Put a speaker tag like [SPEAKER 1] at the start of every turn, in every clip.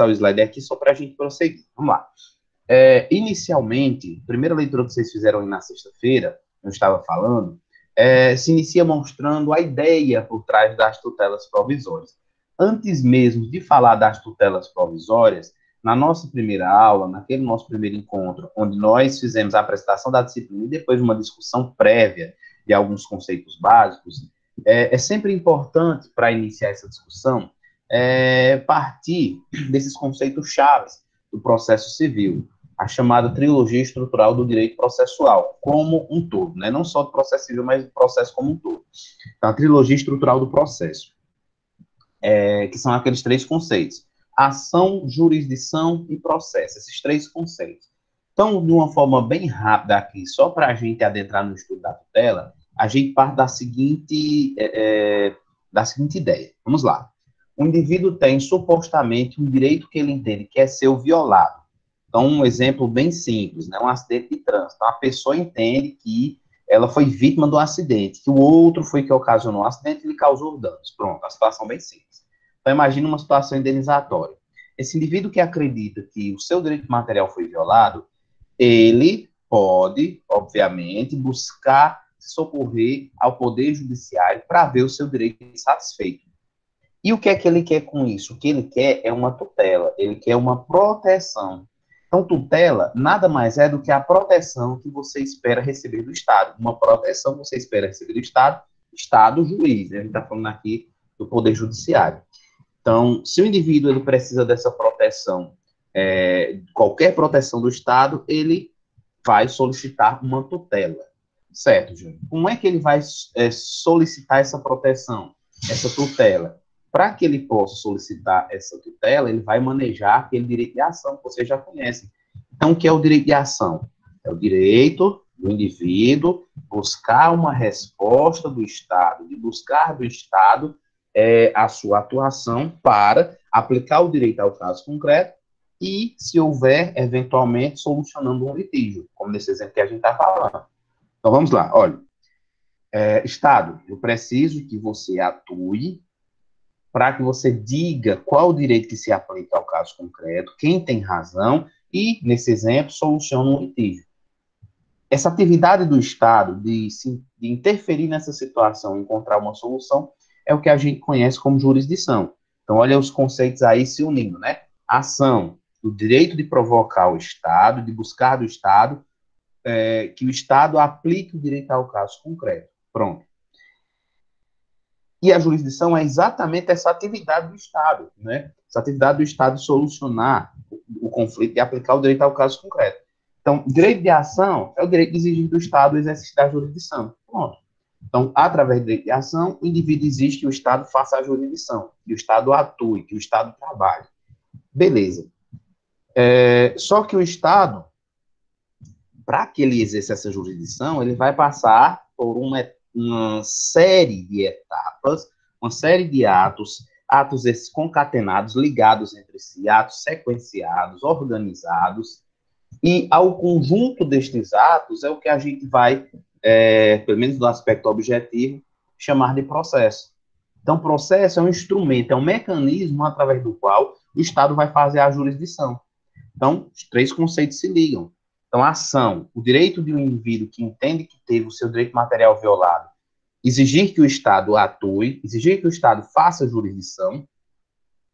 [SPEAKER 1] o slide aqui só para a gente prosseguir. Vamos lá. Inicialmente, a primeira leitura que vocês fizeram aí na sexta-feira, eu estava falando, se inicia mostrando a ideia por trás das tutelas provisórias. Antes mesmo de falar das tutelas provisórias, na nossa primeira aula, naquele nosso primeiro encontro, onde nós fizemos a apresentação da disciplina e depois uma discussão prévia de alguns conceitos básicos, é sempre importante, para iniciar essa discussão, partir desses conceitos chaves do processo civil, a chamada trilogia estrutural do direito processual, como um todo, né? Não só do processo civil, mas do processo como um todo. Então, a trilogia estrutural do processo, que são aqueles três conceitos: ação, jurisdição e processo, esses três conceitos. Então, de uma forma bem rápida aqui, só para a gente adentrar no estudo da tutela, a gente parte da seguinte ideia. Vamos lá. O indivíduo tem supostamente um direito que ele entende que é seu violado. Então, um exemplo bem simples, né? Um acidente de trânsito. Então, a pessoa entende que ela foi vítima do acidente, que o outro foi que ocasionou o acidente e lhe causou danos. Pronto, a situação bem simples. Então, imagine uma situação indenizatória. Esse indivíduo que acredita que o seu direito material foi violado, ele pode, obviamente, buscar socorrer ao Poder Judiciário para ver o seu direito satisfeito. E o que é que ele quer com isso? O que ele quer é uma tutela, ele quer uma proteção. Então, tutela nada mais é do que a proteção que você espera receber do Estado. Uma proteção que você espera receber do Estado, Estado, juiz. A gente está falando aqui do Poder Judiciário. Então, se o indivíduo ele precisa dessa proteção, qualquer proteção do Estado, ele vai solicitar uma tutela. Certo, Júnior? Como é que ele vai solicitar essa proteção, essa tutela? Para que ele possa solicitar essa tutela, ele vai manejar aquele direito de ação que vocês já conhecem. Então, o que é o direito de ação? É o direito do indivíduo buscar uma resposta do Estado, de buscar do Estado a sua atuação para aplicar o direito ao caso concreto e, se houver, eventualmente, solucionando um litígio, como nesse exemplo que a gente está falando. Então, vamos lá. Olha, Estado, eu preciso que você atue para que você diga qual o direito que se aplica ao caso concreto, quem tem razão e, nesse exemplo, soluciona um litígio. Essa atividade do Estado de interferir nessa situação, encontrar uma solução, é o que a gente conhece como jurisdição. Então, olha os conceitos aí se unindo, né? Ação, o direito de provocar o Estado, de buscar do Estado que o Estado aplique o direito ao caso concreto. Pronto. E a jurisdição é exatamente essa atividade do Estado, né? Essa atividade do Estado de solucionar o conflito e aplicar o direito ao caso concreto. Então, direito de ação é o direito de exigir do Estado o exercício da jurisdição. Pronto. Então, através do direito de ação, o indivíduo exige que o Estado faça a jurisdição, que o Estado atue, que o Estado trabalhe. Beleza. Só que o Estado, para que ele exerça essa jurisdição, ele vai passar por uma série de etapas, uma série de atos esses concatenados, ligados entre si, atos sequenciados, organizados, e ao conjunto destes atos é o que a gente vai, pelo menos do aspecto objetivo, chamar de processo. Então, processo é um instrumento, é um mecanismo através do qual o Estado vai fazer a jurisdição. Então, os três conceitos se ligam. Então, a ação, o direito de um indivíduo que entende que teve o seu direito material violado, exigir que o Estado atue, exigir que o Estado faça jurisdição.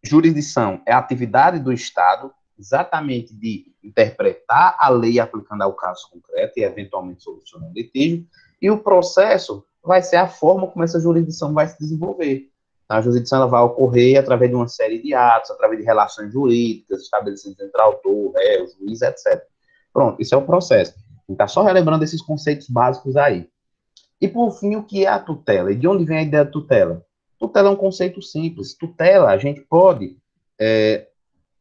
[SPEAKER 1] Jurisdição é a atividade do Estado, exatamente de interpretar a lei aplicando ao caso concreto e, eventualmente, solucionar o litígio. E o processo vai ser a forma como essa jurisdição vai se desenvolver. A jurisdição ela vai ocorrer através de uma série de atos, através de relações jurídicas estabelecidas entre autor, réu, juiz, etc. Pronto, isso é o processo. A gente está só relembrando esses conceitos básicos aí. E, por fim, o que é a tutela? E de onde vem a ideia de tutela? Tutela é um conceito simples. Tutela, a gente pode,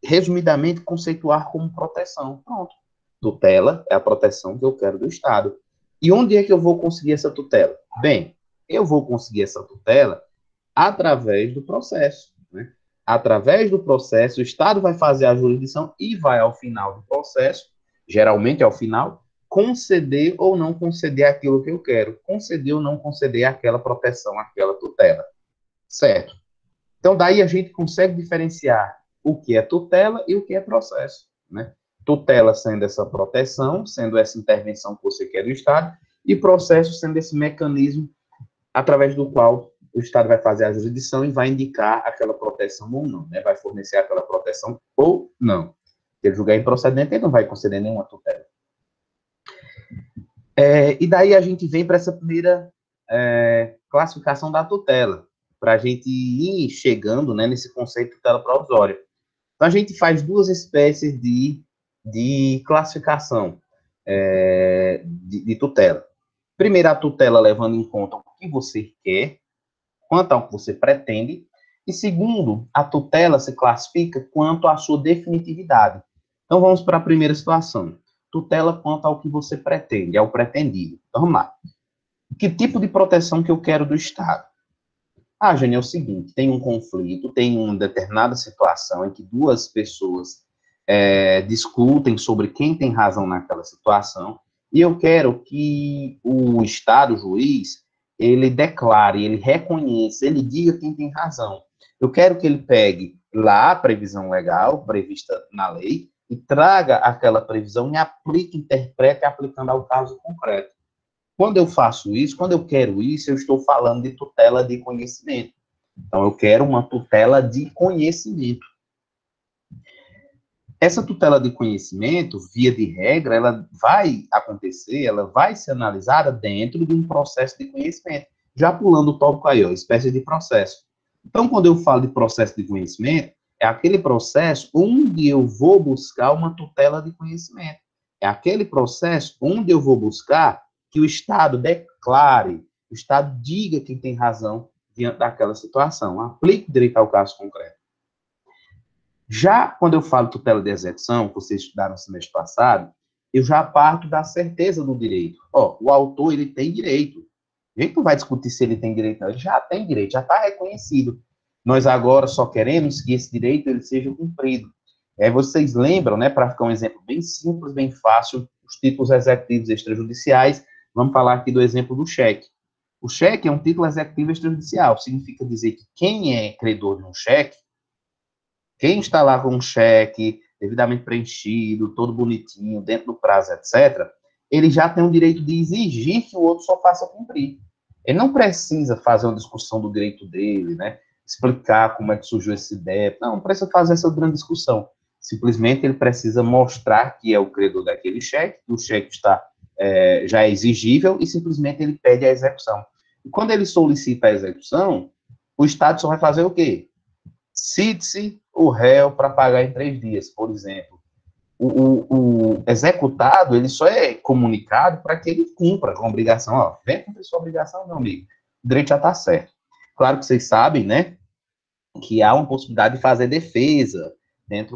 [SPEAKER 1] resumidamente, conceituar como proteção. Pronto. Tutela é a proteção que eu quero do Estado. E onde é que eu vou conseguir essa tutela? Bem, eu vou conseguir essa tutela através do processo, né? Através do processo, o Estado vai fazer a jurisdição e vai, ao final do processo, geralmente ao final, conceder ou não conceder aquilo que eu quero, conceder ou não conceder aquela proteção, aquela tutela, certo? Então, daí a gente consegue diferenciar o que é tutela e o que é processo, né? Tutela sendo essa proteção, sendo essa intervenção que você quer do Estado, e processo sendo esse mecanismo através do qual o Estado vai fazer a jurisdição e vai indicar aquela proteção ou não, né? Vai fornecer aquela proteção ou não. Se ele julgar improcedente, ele não vai conceder nenhuma tutela. E daí a gente vem para essa primeira classificação da tutela, para a gente ir chegando, né, nesse conceito de tutela provisória. Então, a gente faz duas espécies de classificação de tutela. Primeiro, a tutela levando em conta o que você quer, quanto ao que você pretende, e segundo, a tutela se classifica quanto à sua definitividade. Então, vamos para a primeira situação. Tutela quanto ao que você pretende, ao pretendido. Então, vamos lá. Que tipo de proteção que eu quero do Estado? Jânio, é o seguinte, tem um conflito, tem uma determinada situação em que duas pessoas discutem sobre quem tem razão naquela situação, e eu quero que o Estado, o juiz, ele declare, ele reconheça, ele diga quem tem razão. Eu quero que ele pegue lá a previsão legal, prevista na lei, e traga aquela previsão e aplique, interprete, aplicando ao caso concreto. Quando eu faço isso, quando eu quero isso, eu estou falando de tutela de conhecimento. Então, eu quero uma tutela de conhecimento. Essa tutela de conhecimento, via de regra, ela vai acontecer, ela vai ser analisada dentro de um processo de conhecimento. Já pulando o tópico aí, espécie de processo. Então, quando eu falo de processo de conhecimento, é aquele processo onde eu vou buscar uma tutela de conhecimento. É aquele processo onde eu vou buscar que o Estado declare, o Estado diga quem tem razão diante daquela situação, aplique o direito ao caso concreto. Já quando eu falo tutela de execução, que vocês estudaram no semestre passado, eu já parto da certeza do direito. O autor, ele tem direito. A gente não vai discutir se ele tem direito, não. Ele já tem direito, já está reconhecido. Nós agora só queremos que esse direito ele seja cumprido. Vocês lembram, né, para ficar um exemplo bem simples, bem fácil, os títulos executivos extrajudiciais. Vamos falar aqui do exemplo do cheque. O cheque é um título executivo extrajudicial. Significa dizer que quem é credor de um cheque, quem está lá com um cheque devidamente preenchido, todo bonitinho, dentro do prazo, etc., ele já tem o direito de exigir que o outro só faça cumprir. Ele não precisa fazer uma discussão do direito dele, né? Explicar como é que surgiu essa ideia. Não precisa fazer essa grande discussão. Simplesmente ele precisa mostrar que é o credor daquele cheque, que o cheque já é exigível, e simplesmente ele pede a execução. E quando ele solicita a execução, o Estado só vai fazer o quê? Cite-se o réu para pagar em 3 dias, por exemplo. O executado, ele só é comunicado para que ele cumpra com a obrigação. Vem cumprir sua obrigação, meu amigo. O direito já está certo. Claro que vocês sabem, né, que há uma possibilidade de fazer defesa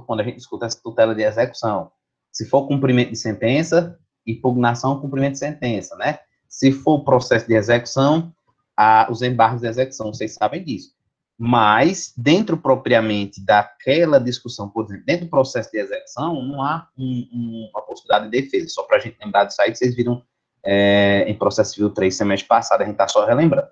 [SPEAKER 1] quando a gente discute essa tutela de execução. Se for cumprimento de sentença, impugnação, cumprimento de sentença, né? Se for processo de execução, os embargos de execução, vocês sabem disso. Mas, dentro propriamente daquela discussão, por exemplo, dentro do processo de execução, não há uma possibilidade de defesa. Só para a gente lembrar disso aí, que vocês viram em processo civil 3, semestre passado, a gente está só relembrando.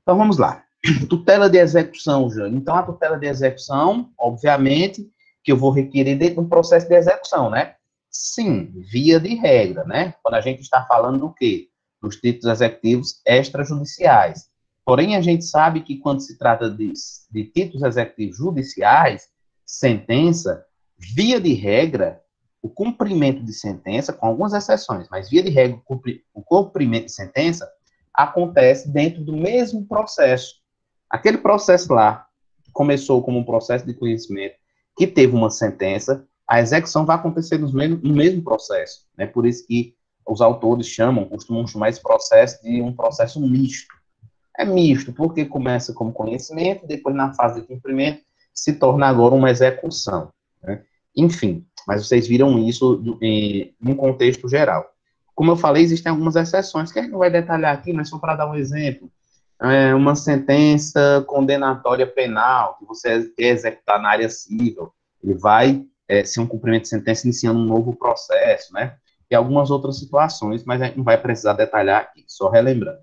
[SPEAKER 1] Então, vamos lá. Tutela de execução, Jânio. Então, a tutela de execução, obviamente, que eu vou requerer dentro do processo de execução, né? Sim, via de regra, né? Quando a gente está falando do quê? Dos títulos executivos extrajudiciais. Porém, a gente sabe que quando se trata de títulos executivos judiciais, sentença, via de regra, o cumprimento de sentença, com algumas exceções, mas via de regra, o cumprimento de sentença acontece dentro do mesmo processo. Aquele processo lá, que começou como um processo de conhecimento, que teve uma sentença, a execução vai acontecer no mesmo processo. Né? Por isso que os autores costumam chamar esse processo de um processo misto. É misto, porque começa como conhecimento, depois na fase de cumprimento, se torna agora uma execução. Né? Enfim, mas vocês viram isso em um contexto geral. Como eu falei, existem algumas exceções, que a gente não vai detalhar aqui, mas só para dar um exemplo. Uma sentença condenatória penal, que você quer executar na área civil, ele vai ser um cumprimento de sentença iniciando um novo processo, né? E algumas outras situações, mas a gente não vai precisar detalhar aqui, só relembrando.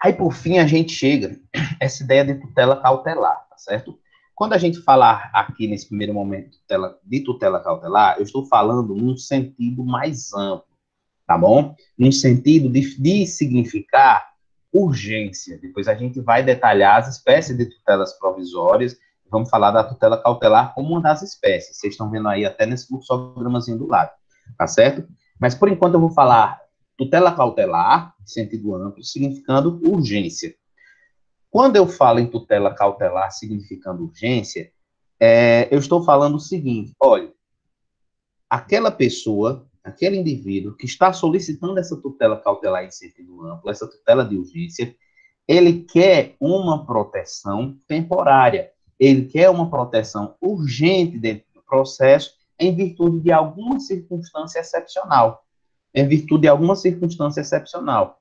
[SPEAKER 1] Aí, por fim, a gente chega essa ideia de tutela cautelar, tá certo? quando a gente falar aqui nesse primeiro momento de tutela cautelar, eu estou falando num sentido mais amplo, tá bom? Num sentido de significar urgência. Depois a gente vai detalhar as espécies de tutelas provisórias, vamos falar da tutela cautelar como uma das espécies. Vocês estão vendo aí até nesse fluxogramazinho do lado, tá certo? Mas por enquanto eu vou falar tutela cautelar, em sentido amplo, significando urgência. Quando eu falo em tutela cautelar significando urgência, eu estou falando o seguinte: olha, aquela pessoa, aquele indivíduo que está solicitando essa tutela cautelar em sentido amplo, essa tutela de urgência, ele quer uma proteção temporária, ele quer uma proteção urgente dentro do processo em virtude de alguma circunstância excepcional. Em virtude de alguma circunstância excepcional.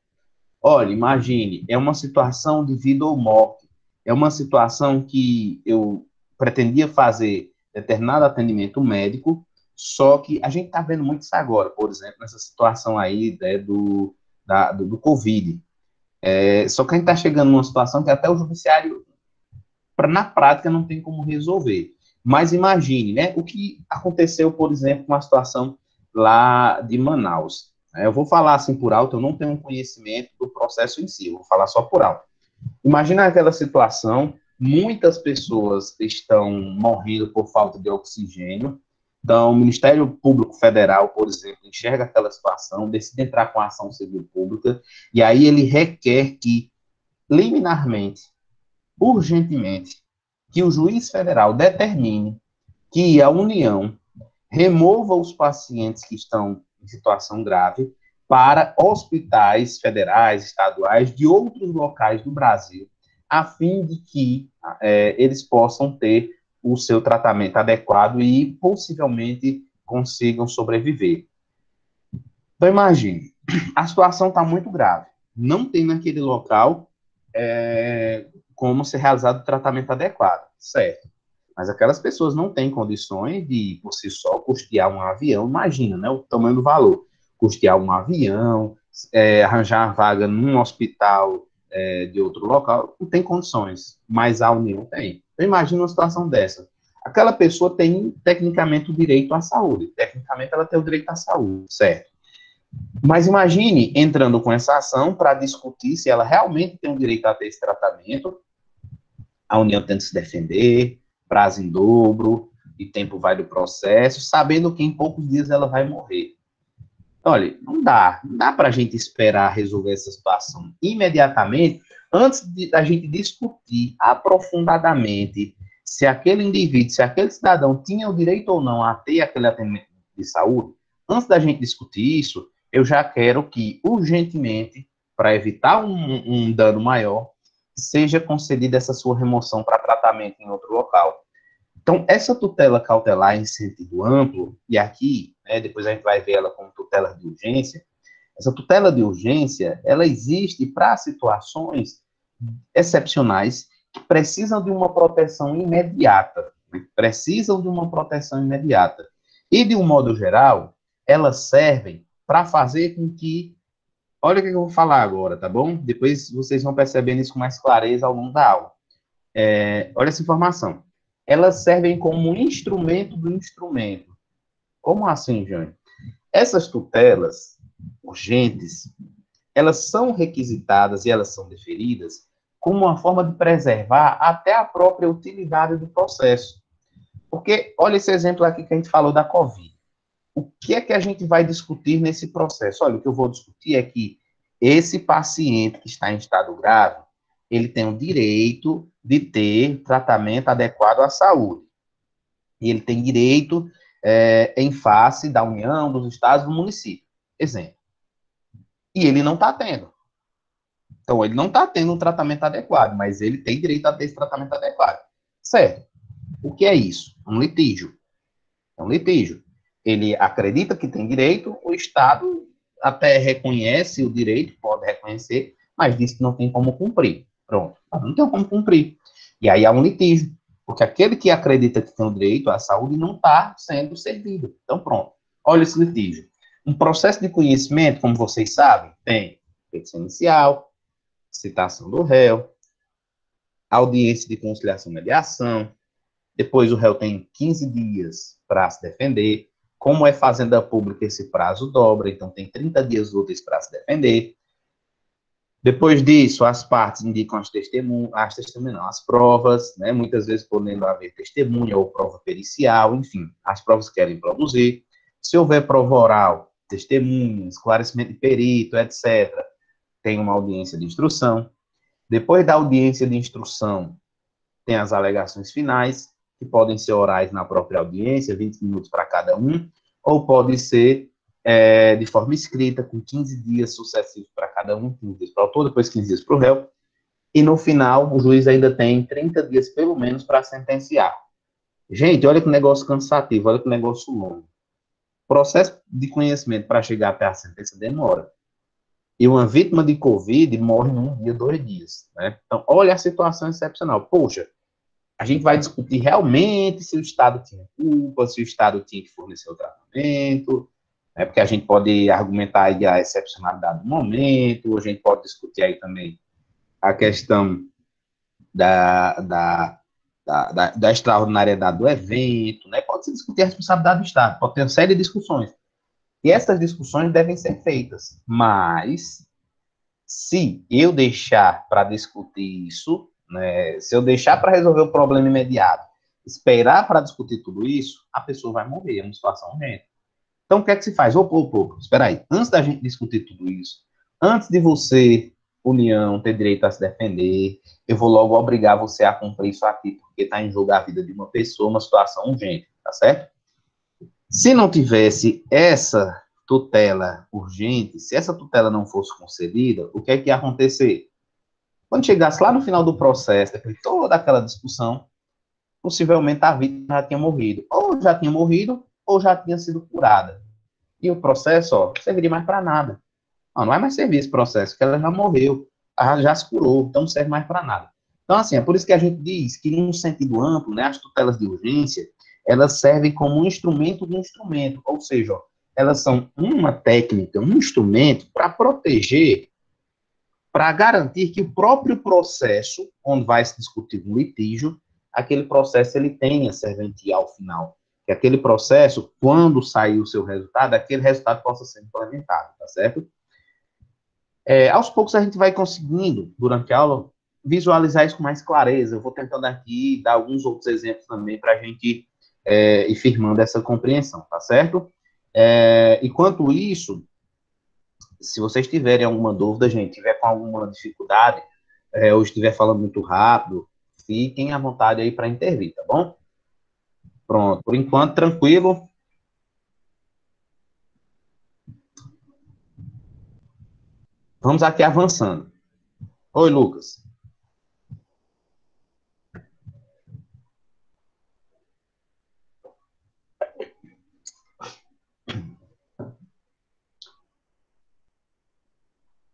[SPEAKER 1] Olha, imagine, é uma situação de vida ou morte, é uma situação que eu pretendia fazer determinado atendimento médico, só que a gente está vendo muito isso agora, por exemplo, nessa situação aí, né, do Covid. Só que a gente está chegando numa situação que até o judiciário, na prática, não tem como resolver. Mas imagine, né, o que aconteceu, por exemplo, com a situação lá de Manaus. Eu vou falar assim por alto, eu não tenho conhecimento do processo em si, eu vou falar só por alto. Imagina aquela situação, muitas pessoas estão morrendo por falta de oxigênio, então o Ministério Público Federal, por exemplo, enxerga aquela situação, decide entrar com a ação civil pública, e aí ele requer que, liminarmente, urgentemente, que o juiz federal determine que a União remova os pacientes que estão em situação grave para hospitais federais, estaduais, de outros locais do Brasil, a fim de que eles possam ter o seu tratamento adequado e possivelmente consigam sobreviver. Então, imagine, a situação está muito grave. Não tem naquele local como ser realizado o tratamento adequado, certo? Mas aquelas pessoas não têm condições de, por si só, custear um avião. Imagina, né, o tamanho do valor. Custear um avião, arranjar uma vaga num hospital de outro local, não tem condições, mas a União tem. Então, imagina uma situação dessa. Aquela pessoa tem, tecnicamente, o direito à saúde. Tecnicamente, ela tem o direito à saúde, certo? Mas imagine entrando com essa ação para discutir se ela realmente tem o direito a ter esse tratamento, a União tenta se defender, prazo em dobro, e tempo vai do processo, sabendo que em poucos dias ela vai morrer. Olha, não dá para a gente esperar resolver essa situação imediatamente, antes da gente discutir aprofundadamente se aquele indivíduo, se aquele cidadão tinha o direito ou não a ter aquele atendimento de saúde. Antes da gente discutir isso, eu já quero que, urgentemente, para evitar um dano maior, seja concedida essa sua remoção para tratamento em outro local. Então, essa tutela cautelar em sentido amplo, e aqui, depois a gente vai ver ela como tutela de urgência, essa tutela de urgência, ela existe para situações excepcionais que precisam de uma proteção imediata, precisam de uma proteção imediata. E, de um modo geral, elas servem para fazer com que, olha o que eu vou falar agora, tá bom? Depois vocês vão percebendo isso com mais clareza ao longo da aula. Olha essa informação. Elas servem como instrumento do instrumento. Como assim, Jânio? Essas tutelas urgentes, elas são requisitadas e elas são deferidas como uma forma de preservar até a própria utilidade do processo. Porque, olha esse exemplo aqui que a gente falou da Covid. O que é que a gente vai discutir nesse processo? Olha, o que eu vou discutir é que esse paciente que está em estado grave, ele tem o direito de ter tratamento adequado à saúde. E ele tem direito em face da União, dos estados, do município. Exemplo. E ele não está tendo. Então, ele não está tendo um tratamento adequado, mas ele tem direito a ter esse tratamento adequado. Certo. O que é isso? Um litígio. É um litígio. Ele acredita que tem direito, o Estado até reconhece o direito, pode reconhecer, mas diz que não tem como cumprir. Pronto, não tem como cumprir. E aí há um litígio, porque aquele que acredita que tem o direito à saúde não está sendo servido. Então, pronto, olha esse litígio. Um processo de conhecimento, como vocês sabem, tem petição inicial, citação do réu, audiência de conciliação e mediação, Depois o réu tem 15 dias para se defender. Como é fazenda pública, esse prazo dobra, então tem 30 dias úteis para se defender. Depois disso, as partes indicam as provas, né, muitas vezes podendo haver testemunha ou prova pericial, enfim, as provas que querem produzir. Se houver prova oral, testemunha, esclarecimento de perito, etc., tem uma audiência de instrução. Depois da audiência de instrução, tem as alegações finais, que podem ser orais na própria audiência, 20 minutos para cada um, ou pode ser de forma escrita, com 15 dias sucessivos para cada um, 15 dias para o autor, depois 15 dias para o réu, e no final, o juiz ainda tem 30 dias, pelo menos, para sentenciar. Gente, olha que negócio cansativo, olha que negócio longo. O processo de conhecimento para chegar até a sentença demora. E uma vítima de Covid morre num dia, 2 dias, né? Então, olha a situação excepcional. Poxa, a gente vai discutir realmente se o Estado tinha culpa, se o Estado tinha que fornecer o tratamento, né, porque a gente pode argumentar aí a excepcionalidade do momento, a gente pode discutir aí também a questão da extraordinariedade do evento, né, pode se discutir a responsabilidade do Estado, pode ter uma série de discussões. E essas discussões devem ser feitas, mas se eu deixar para discutir isso, né, se eu deixar para resolver o problema imediato, esperar para discutir tudo isso, a pessoa vai morrer, é uma situação urgente. Então, o que é que se faz? Espera aí, antes da gente discutir tudo isso, antes de você, União, ter direito a se defender, eu vou logo obrigar você a cumprir isso aqui, porque está em jogo a vida de uma pessoa, uma situação urgente, tá certo? Se não tivesse essa tutela urgente, se essa tutela não fosse concedida, o que é que ia acontecer? Quando chegasse lá no final do processo, depois de toda aquela discussão, possivelmente a vítima já tinha morrido. Ou já tinha morrido, ou já tinha sido curada. E o processo, ó, não serviria mais para nada. Não vai mais servir esse processo, porque ela já morreu, ela já se curou, então não serve mais para nada. Então, assim, é por isso que a gente diz que, em um sentido amplo, né, as tutelas de urgência, elas servem como um instrumento do instrumento, ou seja, ó, elas são uma técnica, um instrumento para proteger, para garantir que o próprio processo, onde vai se discutir um litígio, aquele processo ele tenha serventia ao final. Que aquele processo, quando sair o seu resultado, aquele resultado possa ser implementado, tá certo? Aos poucos a gente vai conseguindo, durante a aula, visualizar isso com mais clareza. Eu vou tentando aqui dar alguns outros exemplos também para a gente ir firmando essa compreensão, tá certo? Enquanto isso, se vocês tiverem alguma dúvida, gente, tiver com alguma dificuldade, ou estiver falando muito rápido, fiquem à vontade aí para intervir, tá bom? Pronto, por enquanto, tranquilo. Vamos aqui avançando. Oi, Lucas.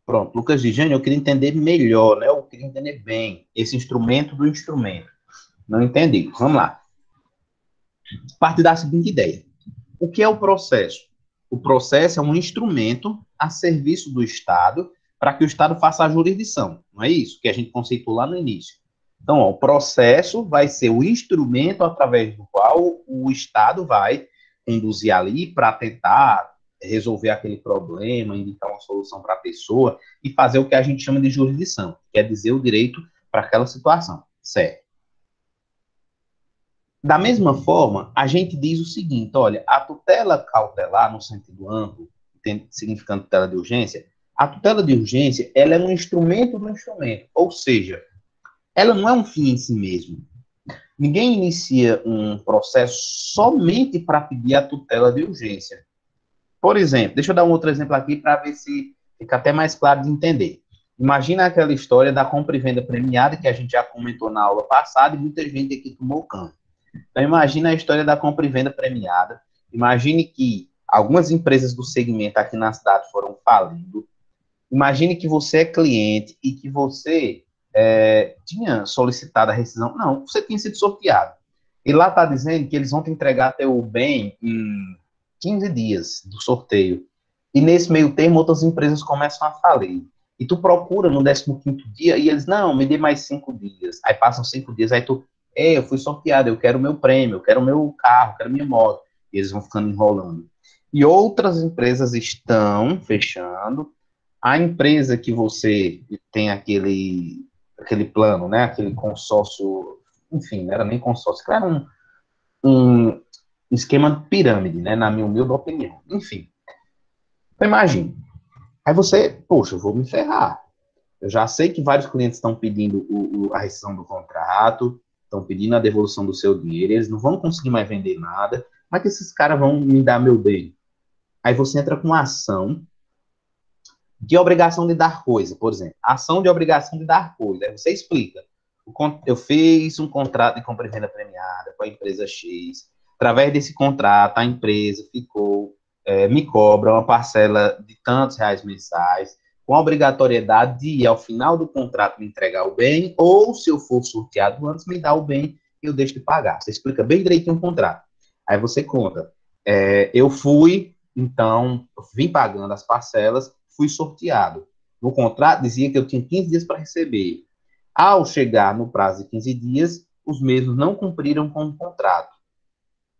[SPEAKER 1] Pronto, Lucas de Gênio, eu queria entender melhor, né? Eu queria entender bem esse instrumento do instrumento. Não entendi. Vamos lá. Parte da seguinte ideia. O que é o processo? O processo é um instrumento a serviço do Estado para que o Estado faça a jurisdição. Não é isso que a gente conceitou lá no início. Então, ó, o processo vai ser o instrumento através do qual o Estado vai conduzir ali para tentar resolver aquele problema, indicar uma solução para a pessoa e fazer o que a gente chama de jurisdição, quer dizer, o direito para aquela situação, certo? Da mesma forma, a gente diz o seguinte, olha, a tutela cautelar, no sentido amplo, significando tutela de urgência, a tutela de urgência, ela é um instrumento do instrumento, ou seja, ela não é um fim em si mesmo. Ninguém inicia um processo somente para pedir a tutela de urgência. Por exemplo, deixa eu dar um outro exemplo aqui para ver se fica até mais claro de entender. Imagina aquela história da compra e venda premiada que a gente já comentou na aula passada e muita gente aqui tomou canto. Então, imagine a história da compra e venda premiada. Imagine que algumas empresas do segmento aqui na cidade foram falindo. Imagine que você é cliente e que você tinha solicitado a rescisão. Não, você tinha sido sorteado. E lá está dizendo que eles vão te entregar teu bem em 15 dias do sorteio. E nesse meio termo, outras empresas começam a falir. E tu procura no 15º dia e eles, não, me dê mais 5 dias. Aí passam 5 dias, aí tu eu fui sorteado, eu quero o meu prêmio, eu quero o meu carro, eu quero minha moto. E eles vão ficando enrolando. E outras empresas estão fechando. A empresa que você tem aquele plano, né? Aquele consórcio, enfim, não era nem consórcio, era um esquema de pirâmide, né? Na minha humilde opinião. Enfim, então imagine. Aí você, poxa, eu vou me ferrar. Eu já sei que vários clientes estão pedindo a rescisão do contrato, estão pedindo a devolução do seu dinheiro, eles não vão conseguir mais vender nada, mas que esses caras vão me dar meu bem. Aí você entra com uma ação de obrigação de dar coisa, por exemplo. Ação de obrigação de dar coisa. Aí você explica. Eu fiz um contrato de compra e venda premiada com a empresa X. Através desse contrato, a empresa me cobra uma parcela de tantos reais mensais, com a obrigatoriedade de, ao final do contrato, me entregar o bem, ou, se eu for sorteado antes, me dar o bem e eu deixo de pagar. Você explica bem direitinho o contrato. Aí você conta. Então, eu vim pagando as parcelas, fui sorteado. No contrato dizia que eu tinha 15 dias para receber. Ao chegar no prazo de 15 dias, os mesmos não cumpriram com o contrato.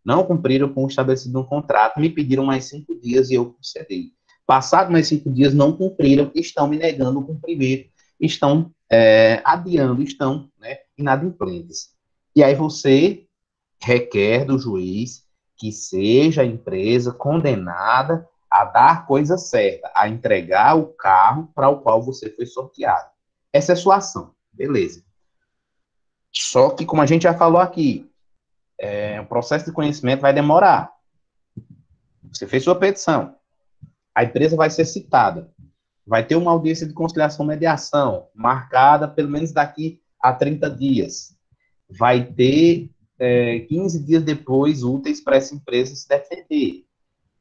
[SPEAKER 1] Não cumpriram com o estabelecido no contrato, me pediram mais 5 dias e eu concedi. Passado mais 5 dias, não cumpriram, estão me negando o cumprimento, estão adiando, estão inadimplentes. E aí você requer do juiz que seja a empresa condenada a dar coisa certa, a entregar o carro para o qual você foi sorteado. Essa é a sua ação, beleza. Só que, como a gente já falou aqui, o processo de conhecimento vai demorar. Você fez sua petição, a empresa vai ser citada, vai ter uma audiência de conciliação e mediação, marcada pelo menos daqui a 30 dias. Vai ter 15 dias depois úteis para essa empresa se defender.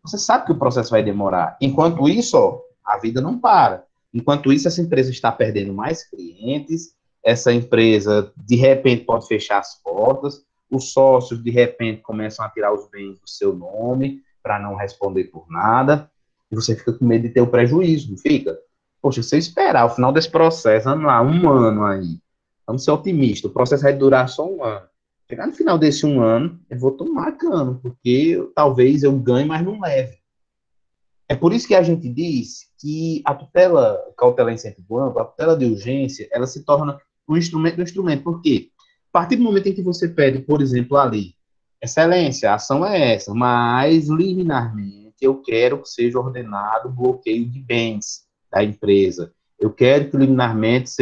[SPEAKER 1] Você sabe que o processo vai demorar. Enquanto isso, a vida não para. Enquanto isso, essa empresa está perdendo mais clientes, essa empresa, de repente, pode fechar as portas, os sócios, de repente, começam a tirar os bens do seu nome para não responder por nada, e você fica com medo de ter o prejuízo, não fica? Poxa, se você esperar o final desse processo, vamos lá, 1 ano aí, vamos ser otimistas, o processo vai durar só 1 ano. Chegar no final desse 1 ano, eu vou tomar cano, porque talvez eu ganhe, mas não leve. É por isso que a gente diz que a tutela cautelar em sentido amplo, a tutela de urgência, ela se torna um instrumento do instrumento. Por quê? A partir do momento em que você pede, por exemplo, ali, excelência, a ação é essa, mas liminarmente eu quero que seja ordenado o bloqueio de bens da empresa. Eu quero que liminarmente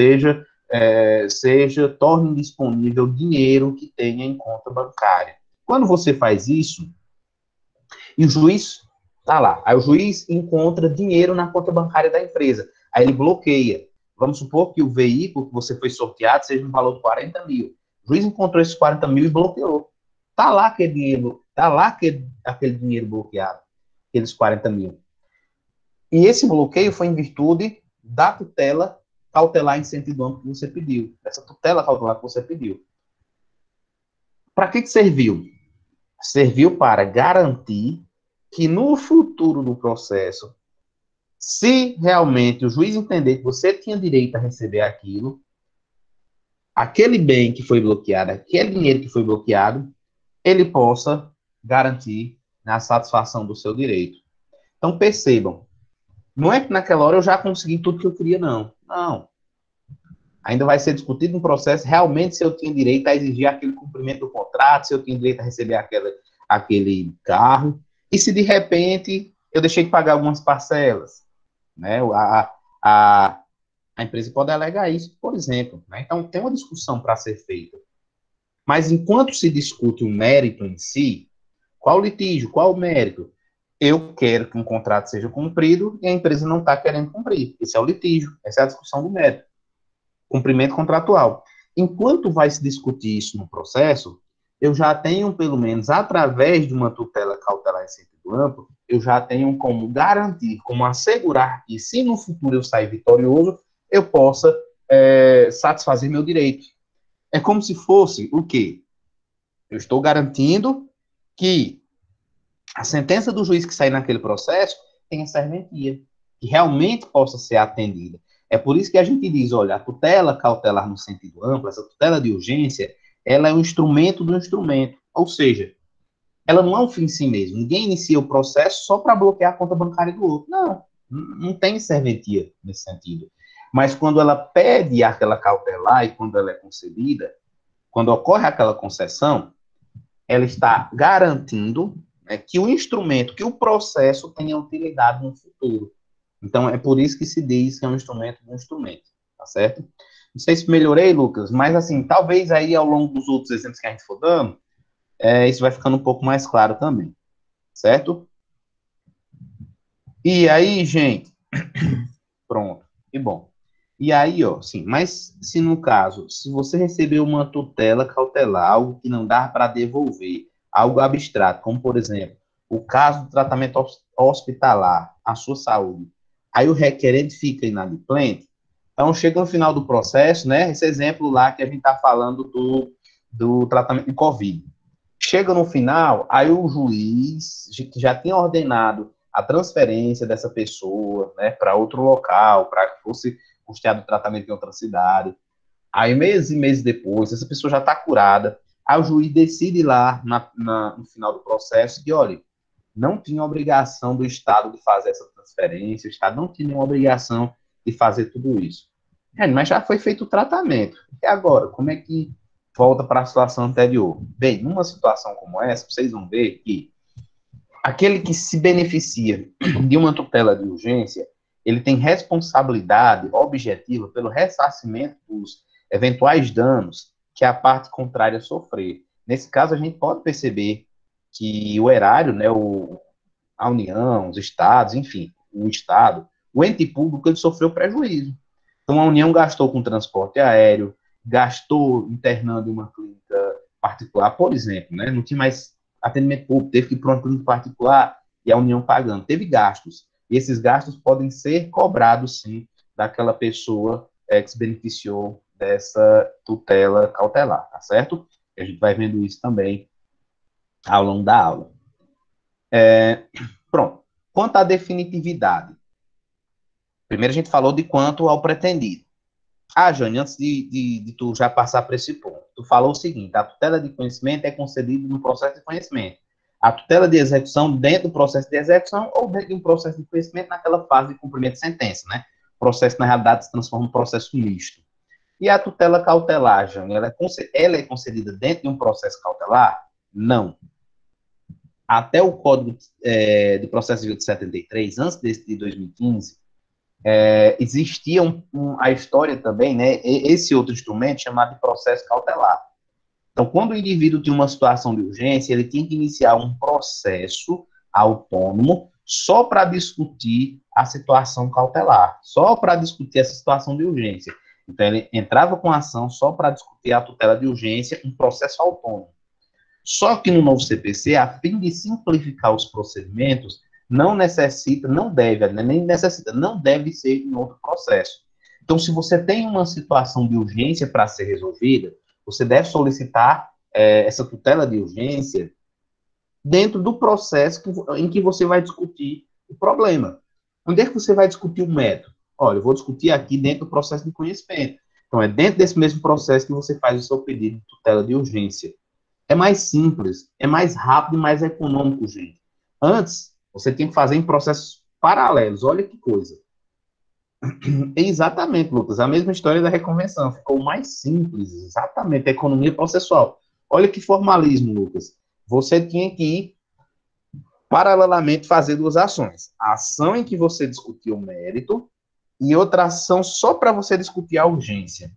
[SPEAKER 1] torne disponível dinheiro que tenha em conta bancária. Quando você faz isso, e o juiz está lá, aí o juiz encontra dinheiro na conta bancária da empresa, aí ele bloqueia. Vamos supor que o veículo que você foi sorteado seja um valor de 40 mil. O juiz encontrou esses 40 mil e bloqueou. Está lá aquele dinheiro, aquele dinheiro bloqueado, aqueles 40 mil. E esse bloqueio foi em virtude da tutela cautelar em sentido amplo que você pediu. Essa tutela cautelar que você pediu. Para que serviu? Serviu para garantir que no futuro do processo, se realmente o juiz entender que você tinha direito a receber aquilo, aquele bem que foi bloqueado, aquele dinheiro que foi bloqueado, ele possa garantir a satisfação do seu direito. Então percebam, não é que naquela hora eu já consegui tudo que eu queria, não. Não. Ainda vai ser discutido no processo realmente se eu tinha direito a exigir aquele cumprimento do contrato, se eu tinha direito a receber aquele carro, e se de repente eu deixei de pagar algumas parcelas, né? A empresa pode alegar isso, por exemplo, né? Então tem uma discussão para ser feita. Mas enquanto se discute o mérito em si, qual o litígio, qual o mérito? Eu quero que um contrato seja cumprido e a empresa não está querendo cumprir. Esse é o litígio, essa é a discussão do mérito. Cumprimento contratual. Enquanto vai se discutir isso no processo, eu já tenho, pelo menos, através de uma tutela cautelar em sentido amplo, eu já tenho como garantir, como assegurar que, se no futuro eu sair vitorioso, eu possa satisfazer meu direito. É como se fosse o quê? Eu estou garantindo que a sentença do juiz que sair naquele processo tenha serventia, que realmente possa ser atendida. É por isso que a gente diz, olha, a tutela cautelar no sentido amplo, essa tutela de urgência, ela é um instrumento do instrumento. Ou seja, ela não é um fim em si mesmo. Ninguém inicia o processo só para bloquear a conta bancária do outro. Não, não tem serventia nesse sentido. Mas quando ela pede aquela cautelar e quando ela é concedida, quando ocorre aquela concessão, ela está garantindo, né, que o instrumento, que o processo tenha utilidade no futuro. Então, é por isso que se diz que é um instrumento do instrumento, tá certo? Não sei se melhorei, Lucas, mas assim, talvez aí ao longo dos outros exemplos que a gente for dando, isso vai ficando um pouco mais claro também, certo? E aí, gente, pronto, e bom. E aí, ó, sim, mas se no caso, se você recebeu uma tutela cautelar, algo que não dá para devolver, algo abstrato, como por exemplo, o caso do tratamento hospitalar, a sua saúde, aí o requerente fica inadimplente, então chega no final do processo, né, esse exemplo lá que a gente está falando do tratamento de Covid. Chega no final, aí o juiz, que já tinha ordenado a transferência dessa pessoa, né, para outro local, para que fosse custeado o tratamento em outra cidade. Aí, meses e meses depois, essa pessoa já está curada. Aí o juiz decide lá no final do processo que, olha, não tinha obrigação do Estado de fazer essa transferência, o Estado não tinha nenhuma obrigação de fazer tudo isso. Mas já foi feito o tratamento. E agora, como é que volta para a situação anterior? Bem, numa situação como essa, vocês vão ver que aquele que se beneficia de uma tutela de urgência, ele tem responsabilidade objetiva pelo ressarcimento dos eventuais danos que a parte contrária sofrer. Nesse caso, a gente pode perceber que o erário, né, a União, os estados, enfim, o Estado, o ente público, ele sofreu prejuízo. Então, a União gastou com transporte aéreo, gastou internando em uma clínica particular, por exemplo, né? Não tinha mais atendimento público, teve que ir para uma clínica particular e a União pagando. Teve gastos. E esses gastos podem ser cobrados, sim, daquela pessoa que se beneficiou dessa tutela cautelar, tá certo? E a gente vai vendo isso também ao longo da aula. Pronto. Quanto à definitividade, primeiro a gente falou de quanto ao pretendido. Jane, antes de tu já passar para esse ponto, tu falou o seguinte: a tutela de conhecimento é concedida no processo de conhecimento. A tutela de execução dentro do processo de execução ou dentro de um processo de conhecimento naquela fase de cumprimento de sentença, né? O processo, na realidade, se transforma em um processo misto. E a tutela cautelar, Jane, ela é concedida dentro de um processo cautelar? Não. Até o Código de Processo Civil de 73, antes desse de 2015, existia a história também, né, esse outro instrumento chamado de processo cautelar. Então, quando o indivíduo tinha uma situação de urgência, ele tinha que iniciar um processo autônomo só para discutir a situação cautelar, só para discutir essa situação de urgência. Então, ele entrava com a ação só para discutir a tutela de urgência, um processo autônomo. Só que no novo CPC, a fim de simplificar os procedimentos, não necessita, não deve, nem necessita, não deve ser em outro processo. Então, se você tem uma situação de urgência para ser resolvida, você deve solicitar essa tutela de urgência dentro do processo em que você vai discutir o problema. Onde é que você vai discutir o método? Olha, eu vou discutir aqui dentro do processo de conhecimento. Então, é dentro desse mesmo processo que você faz o seu pedido de tutela de urgência. É mais simples, é mais rápido e mais econômico, gente. Antes, você tinha que fazer em processos paralelos. Olha que coisa. Exatamente, Lucas. A mesma história da reconvenção. Ficou mais simples. Exatamente. A economia processual. Olha que formalismo, Lucas. Você tinha que ir paralelamente fazer duas ações. A ação em que você discutia o mérito e outra ação só para você discutir a urgência.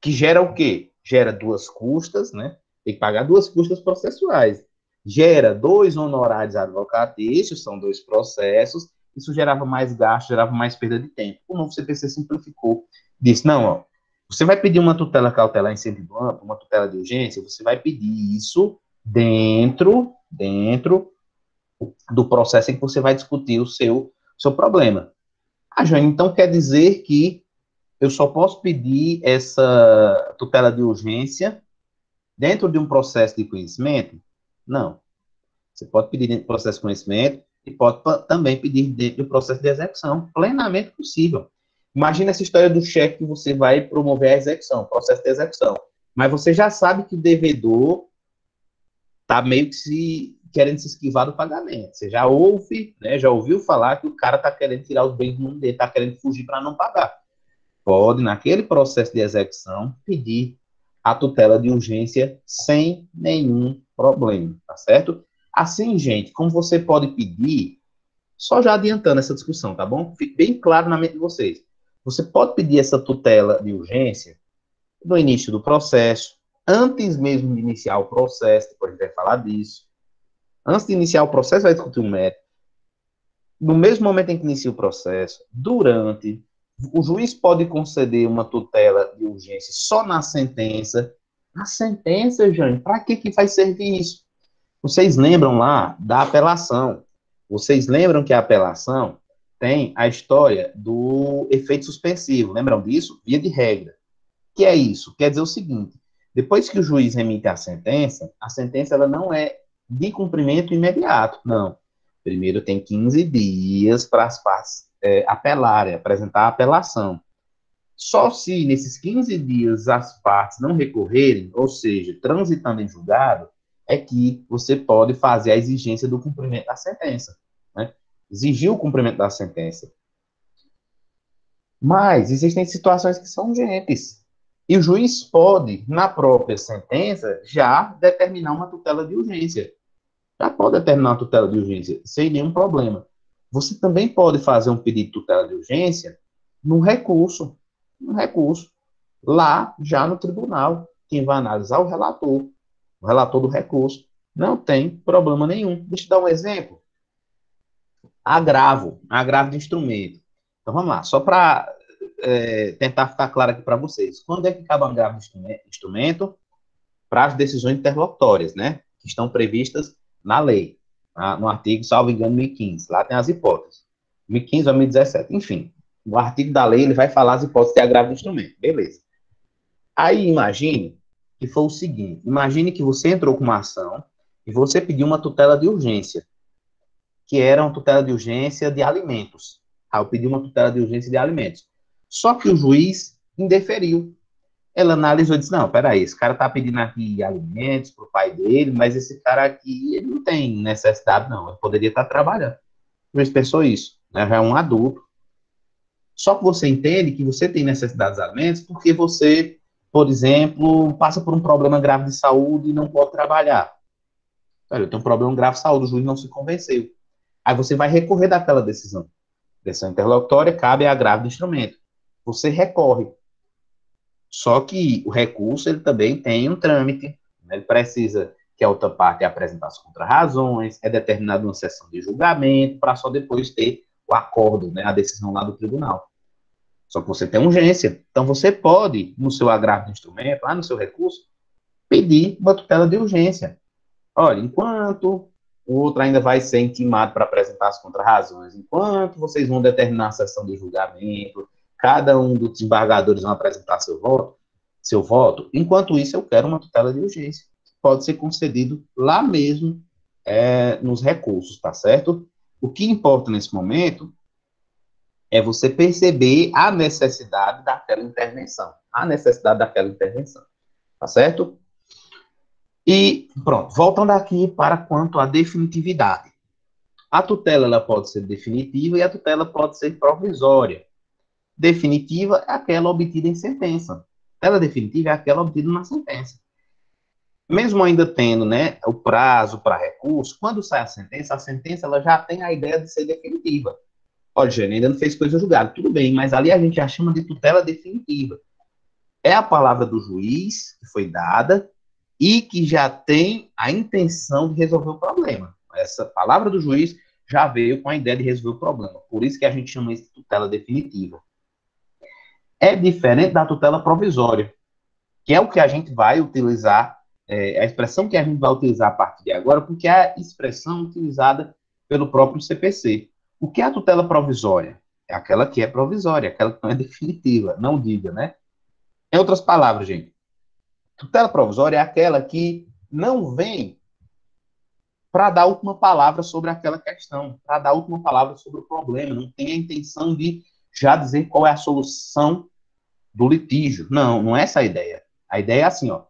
[SPEAKER 1] Que gera o quê? Gera duas custas, né? Tem que pagar duas custas processuais. Gera dois honorários advocatícios, são dois processos. Isso gerava mais gasto, gerava mais perda de tempo. O novo CPC simplificou. Disse, não, ó, você vai pedir uma tutela cautelar em sentido amplo, uma tutela de urgência, você vai pedir isso dentro do processo em que você vai discutir o seu problema. Jane, então quer dizer que eu só posso pedir essa tutela de urgência dentro de um processo de conhecimento? Não. Você pode pedir dentro do processo de conhecimento e pode também pedir dentro do processo de execução, plenamente possível. Imagina essa história do cheque que você vai promover a execução, processo de execução. Mas você já sabe que o devedor está meio que querendo se esquivar do pagamento. Você já ouve, né, já ouviu falar que o cara está querendo tirar os bens do nome dele, está querendo fugir para não pagar. Pode, naquele processo de execução, pedir a tutela de urgência sem nenhum problema, tá certo? Assim, gente, como você pode pedir, só já adiantando essa discussão, tá bom? Fique bem claro na mente de vocês. Você pode pedir essa tutela de urgência no início do processo, antes mesmo de iniciar o processo, depois a gente vai falar disso. Antes de iniciar o processo, vai discutir um mérito. No mesmo momento em que inicia o processo, durante, o juiz pode conceder uma tutela de urgência só na sentença. Na sentença, gente, para que vai servir isso? Vocês lembram lá da apelação? Vocês lembram que a apelação tem a história do efeito suspensivo? Lembram disso? Via de regra. Que é isso? Quer dizer o seguinte: depois que o juiz remite a sentença ela não é de cumprimento imediato, não. Primeiro tem 15 dias para as partes apelarem, apresentar a apelação. Só se nesses 15 dias as partes não recorrerem, ou seja, transitando em julgado, é que você pode fazer a exigência do cumprimento da sentença, né? Exigir o cumprimento da sentença. Mas existem situações que são urgentes. E o juiz pode, na própria sentença, já determinar uma tutela de urgência. Já pode determinar uma tutela de urgência, sem nenhum problema. Você também pode fazer um pedido de tutela de urgência no recurso. No recurso. Lá, já no tribunal. Quem vai analisar é o relator do recurso. Não tem problema nenhum. Deixa eu dar um exemplo. Agravo de instrumento. Então vamos lá, só para tentar ficar claro aqui para vocês. Quando é que acaba o agravo de instrumento? Para as decisões interlocutórias, né? Que estão previstas na lei, no artigo, salvo engano, 1015. Lá tem as hipóteses. 1015 ou 1017, enfim. O artigo da lei ele vai falar as hipóteses de agravo de instrumento. Beleza. Aí imagine que foi o seguinte: imagine que você entrou com uma ação e você pediu uma tutela de urgência, que era uma tutela de urgência de alimentos. Eu pedi uma tutela de urgência de alimentos. Só que o juiz indeferiu. Ela analisou e disse: não, peraí, esse cara está pedindo aqui alimentos para o pai dele, mas esse cara aqui ele não tem necessidade, não. Ele poderia estar trabalhando. O juiz pensou isso, né? Já é um adulto. Só que você entende que você tem necessidade de alimentos porque você, por exemplo, passa por um problema grave de saúde e não pode trabalhar. Olha, eu tenho um problema grave de saúde, o juiz não se convenceu. Aí você vai recorrer daquela decisão. Decisão interlocutória cabe a agravo do instrumento. Você recorre. Só que o recurso ele também tem um trâmite. Né? Ele precisa que a outra parte apresente as contrarrazões, é determinada uma sessão de julgamento, para só depois ter o acordo, né, a decisão lá do tribunal. Só que você tem urgência. Então você pode, no seu agravo de instrumento, lá no seu recurso, pedir uma tutela de urgência. Olha, enquanto o outro ainda vai ser intimado para apresentar as contrarrazões, enquanto vocês vão determinar a sessão de julgamento, cada um dos desembargadores vão apresentar seu voto, enquanto isso eu quero uma tutela de urgência. Pode ser concedido lá mesmo nos recursos, tá certo? O que importa nesse momento é você perceber a necessidade daquela intervenção. A necessidade daquela intervenção, tá certo? E pronto, voltando aqui para quanto à definitividade. A tutela ela pode ser definitiva e a tutela pode ser provisória. Definitiva é aquela obtida em sentença. Tutela definitiva é aquela obtida na sentença. Mesmo ainda tendo, né, o prazo para recurso, quando sai a sentença ela já tem a ideia de ser definitiva. Olha, Jane, ainda não fez coisa julgada, tudo bem, mas ali a gente já chama de tutela definitiva. É a palavra do juiz que foi dada e que já tem a intenção de resolver o problema. Essa palavra do juiz já veio com a ideia de resolver o problema. Por isso que a gente chama isso de tutela definitiva. É diferente da tutela provisória, que é o que a gente vai utilizar, a expressão que a gente vai utilizar a partir de agora, porque é a expressão utilizada pelo próprio CPC. O que é a tutela provisória? É aquela que é provisória, aquela que não é definitiva, não diga, né? Em outras palavras, gente, tutela provisória é aquela que não vem para dar a última palavra sobre aquela questão, para dar a última palavra sobre o problema, não tem a intenção de já dizer qual é a solução do litígio. Não, não é essa a ideia. A ideia é assim, ó,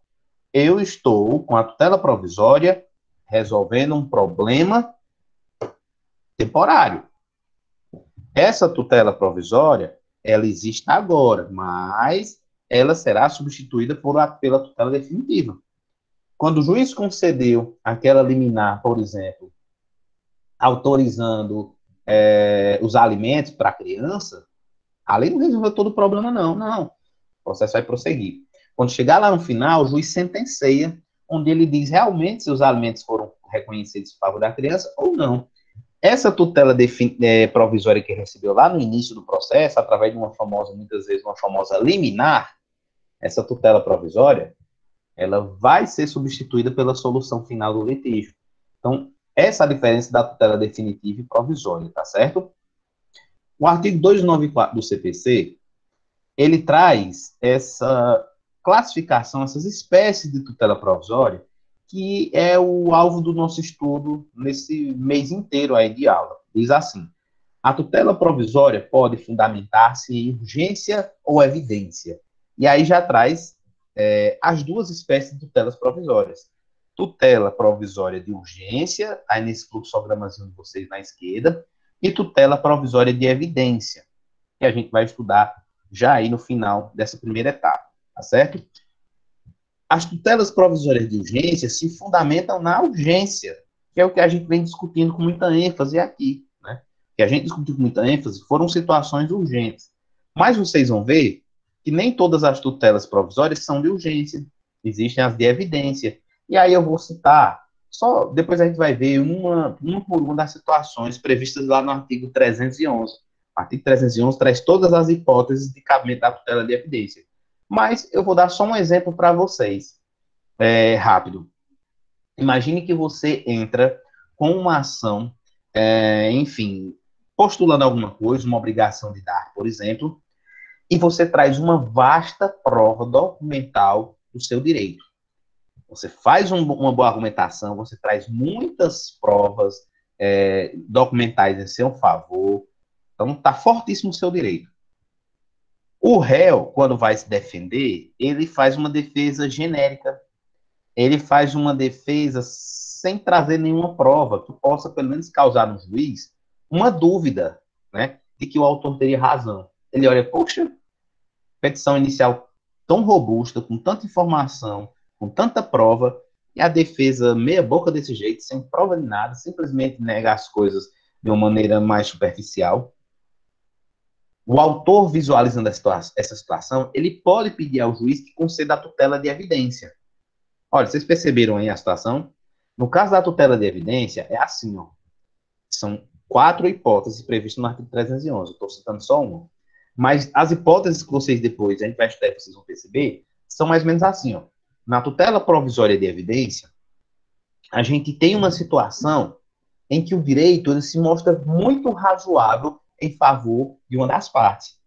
[SPEAKER 1] eu estou com a tutela provisória resolvendo um problema temporário. Essa tutela provisória, ela existe agora, mas ela será substituída pela tutela definitiva. Quando o juiz concedeu aquela liminar, por exemplo, autorizando os alimentos para a criança, ali não resolveu todo o problema, não. Não. O processo vai prosseguir. Quando chegar lá no final, o juiz sentencia, onde ele diz realmente se os alimentos foram reconhecidos em favor da criança ou não. Essa tutela provisória que recebeu lá no início do processo, através de uma famosa, muitas vezes, uma famosa liminar, essa tutela provisória, ela vai ser substituída pela solução final do litígio. Então, essa é a diferença da tutela definitiva e provisória, tá certo? O artigo 294 do CPC, ele traz essa classificação, essas espécies de tutela provisória, que é o alvo do nosso estudo nesse mês inteiro aí de aula. Diz assim: a tutela provisória pode fundamentar-se em urgência ou evidência. E aí já traz as duas espécies de tutelas provisórias. Tutela provisória de urgência, aí nesse fluxogramazinho de vocês na esquerda, e tutela provisória de evidência, que a gente vai estudar já aí no final dessa primeira etapa, tá certo? As tutelas provisórias de urgência se fundamentam na urgência, que é o que a gente vem discutindo com muita ênfase aqui, né? Que a gente discutiu com muita ênfase foram situações urgentes. Mas vocês vão ver que nem todas as tutelas provisórias são de urgência. Existem as de evidência. E aí eu vou citar, só depois a gente vai ver uma por uma das situações previstas lá no artigo 311. O artigo 311 traz todas as hipóteses de cabimento da tutela de evidência. Mas eu vou dar só um exemplo para vocês, rápido. Imagine que você entra com uma ação, enfim, postulando alguma coisa, uma obrigação de dar, por exemplo, e você traz uma vasta prova documental do seu direito. Você faz uma boa argumentação, você traz muitas provas documentais em seu favor, então está fortíssimo o seu direito. O réu, quando vai se defender, ele faz uma defesa genérica. Ele faz uma defesa sem trazer nenhuma prova que possa, pelo menos, causar no juiz uma dúvida, né, de que o autor teria razão. Ele olha, poxa, petição inicial tão robusta, com tanta informação, com tanta prova, e a defesa meia boca desse jeito, sem prova de nada, simplesmente nega as coisas de uma maneira mais superficial. O autor, visualizando essa situação, ele pode pedir ao juiz que conceda a tutela de evidência. Olha, vocês perceberam aí a situação? No caso da tutela de evidência, é assim, ó. São 4 hipóteses previstas no artigo 311. Estou citando só uma. Mas as hipóteses que vocês depois, a gente vai estudar e vocês vão perceber, são mais ou menos assim, ó. Na tutela provisória de evidência, a gente tem uma situação em que o direito ele se mostra muito razoável em favor de uma das partes.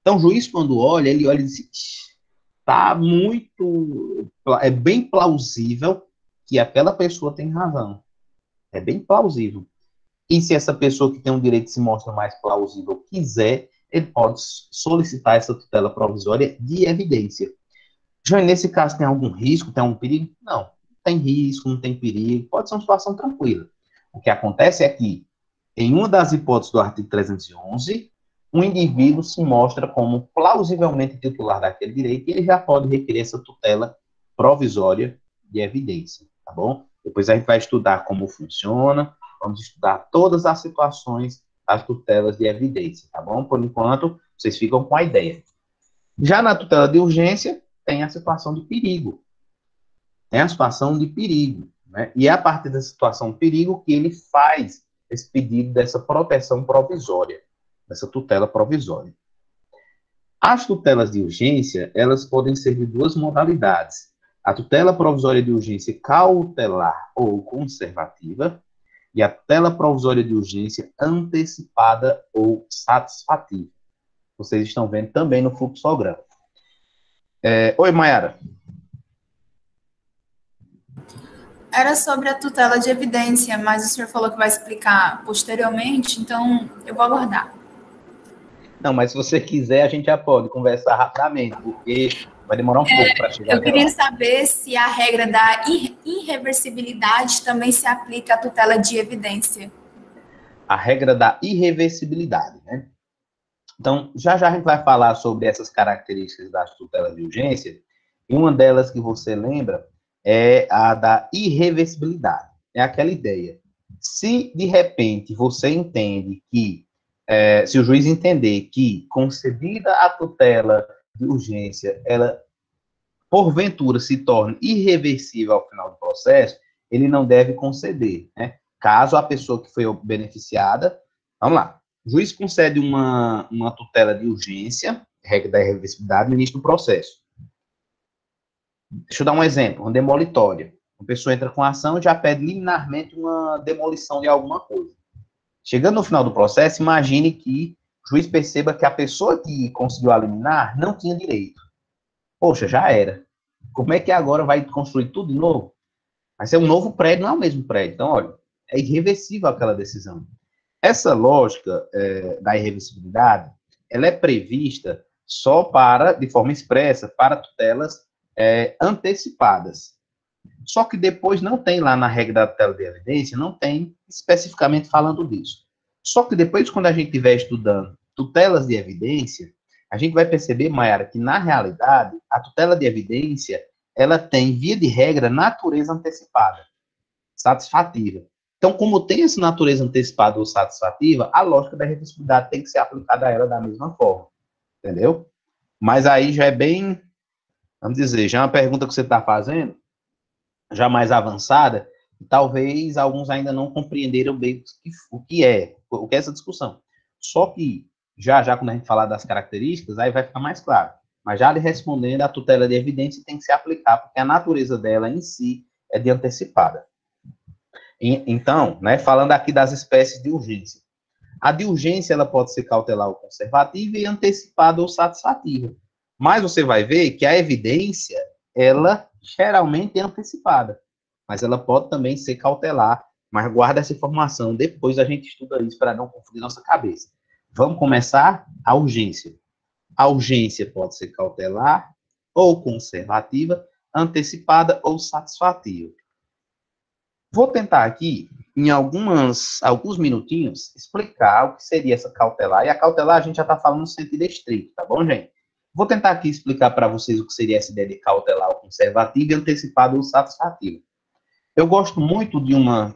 [SPEAKER 1] Então, o juiz, quando olha, ele olha e diz, está muito... É bem plausível que aquela pessoa tem razão. É bem plausível. E se essa pessoa que tem um direito se mostra mais plausível quiser, ele pode solicitar essa tutela provisória de evidência. Já nesse caso, tem algum risco, tem algum perigo? Não. Não tem risco, não tem perigo. Pode ser uma situação tranquila. O que acontece é que, em uma das hipóteses do artigo 311, um indivíduo se mostra como plausivelmente titular daquele direito e ele já pode requerer essa tutela provisória de evidência, tá bom? Depois a gente vai estudar como funciona, vamos estudar todas as situações das tutelas de evidência, tá bom? Por enquanto, vocês ficam com a ideia. Já na tutela de urgência, tem a situação de perigo. Tem a situação de perigo, né? E é a partir da situação de perigo que ele faz esse pedido dessa proteção provisória, dessa tutela provisória. As tutelas de urgência, elas podem ser de duas modalidades. A tutela provisória de urgência cautelar ou conservativa e a tutela provisória de urgência antecipada ou satisfativa. Vocês estão vendo também no fluxograma. Oi, Mayara.
[SPEAKER 2] Era sobre a tutela de evidência, mas o senhor falou que vai explicar posteriormente, então eu vou aguardar.
[SPEAKER 1] Não, mas se você quiser, a gente já pode conversar rapidamente, porque Vai demorar um pouco para chegar
[SPEAKER 2] Eu
[SPEAKER 1] até
[SPEAKER 2] queria
[SPEAKER 1] lá.
[SPEAKER 2] saber se a regra da irreversibilidade também se aplica à tutela de evidência.
[SPEAKER 1] A regra da irreversibilidade, né? Então, já já a gente vai falar sobre essas características das tutelas de urgência, e uma delas que você lembra é a da irreversibilidade. É aquela ideia. Se, de repente, você entende que, se o juiz entender que, concedida a tutela de urgência, ela, porventura, se torne irreversível ao final do processo, ele não deve conceder, né? Caso a pessoa que foi beneficiada, vamos lá, o juiz concede uma tutela de urgência, regra da irreversibilidade, no início do processo. Deixa eu dar um exemplo, uma demolitória. Uma pessoa entra com a ação e já pede liminarmente uma demolição de alguma coisa. Chegando no final do processo, imagine que o juiz perceba que a pessoa que conseguiu a liminar não tinha direito. Poxa, já era. Como é que agora vai construir tudo de novo? Vai ser um novo prédio, não é o mesmo prédio. Então, olha, é irreversível aquela decisão. Essa lógica da irreversibilidade, ela é prevista só para, de forma expressa, para tutelas antecipadas. Só que depois não tem lá na regra da tutela de evidência, não tem especificamente falando disso. Só que depois, quando a gente estiver estudando tutelas de evidência, a gente vai perceber, Mayara, que na realidade, a tutela de evidência, ela tem, via de regra, natureza antecipada, satisfativa. Então, como tem essa natureza antecipada ou satisfativa, a lógica da reversibilidade tem que ser aplicada a ela da mesma forma, entendeu? Mas aí já é bem, vamos dizer, já é uma pergunta que você está fazendo, já mais avançada, e talvez alguns ainda não compreenderam bem o que é essa discussão. Só que, já quando a gente falar das características, aí vai ficar mais claro. Mas já lhe respondendo, a tutela de evidência tem que se aplicar, porque a natureza dela em si é de antecipada. Então, né, falando aqui das espécies de urgência. A de urgência, ela pode ser cautelar ou conservativa e antecipada ou satisfativa. Mas você vai ver que a evidência, ela geralmente é antecipada. Mas ela pode também ser cautelar. Mas guarda essa informação. Depois a gente estuda isso para não confundir nossa cabeça. Vamos começar a urgência. A urgência pode ser cautelar ou conservativa, antecipada ou satisfativa. Vou tentar aqui, em alguns minutinhos, explicar o que seria essa cautelar. E a cautelar a gente já está falando no sentido estrito, tá bom, gente? Vou tentar aqui explicar para vocês o que seria essa ideia de cautelar ou conservativa e antecipada ou satisfativa. Eu gosto muito de uma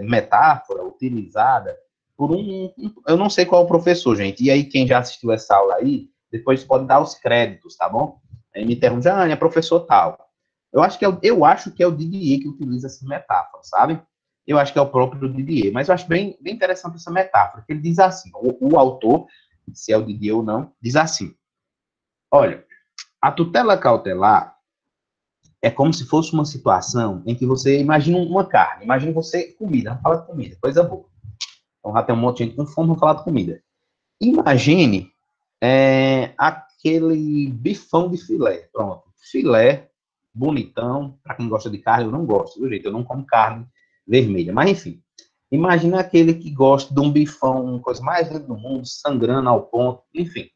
[SPEAKER 1] metáfora utilizada por eu não sei qual é o professor, gente. E aí, quem já assistiu essa aula aí, depois pode dar os créditos, tá bom? Aí me interrompe, é professor tal. Eu acho que é o Didier que utiliza essa metáfora, sabe? Eu acho que é o próprio Didier, mas eu acho bem interessante essa metáfora, que ele diz assim, o autor, se é o Didier ou não, diz assim, olha, a tutela cautelar é como se fosse uma situação em que você imagina uma carne, imagina você comida, vamos falar de comida, coisa boa. Então já tem um monte de gente com fome, vamos falar de comida. Imagine aquele bifão de filé, pronto, filé, bonitão, para quem gosta de carne, eu não gosto, do jeito, eu não como carne vermelha, mas enfim, imagina aquele que gosta de um bifão, coisa mais linda do mundo, sangrando ao ponto, enfim,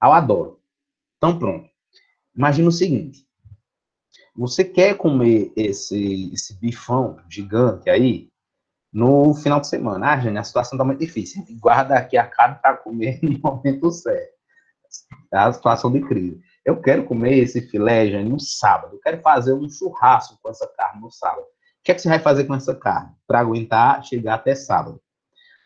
[SPEAKER 1] eu adoro. Então pronto, imagina o seguinte, você quer comer esse bifão gigante aí no final de semana. Ah, Jane, a situação está muito difícil. Guarda aqui a carne para comer no momento certo. É a situação de crise. Eu quero comer esse filé, Jane, no sábado. Eu quero fazer um churrasco com essa carne no sábado. O que é que você vai fazer com essa carne? Para aguentar chegar até sábado.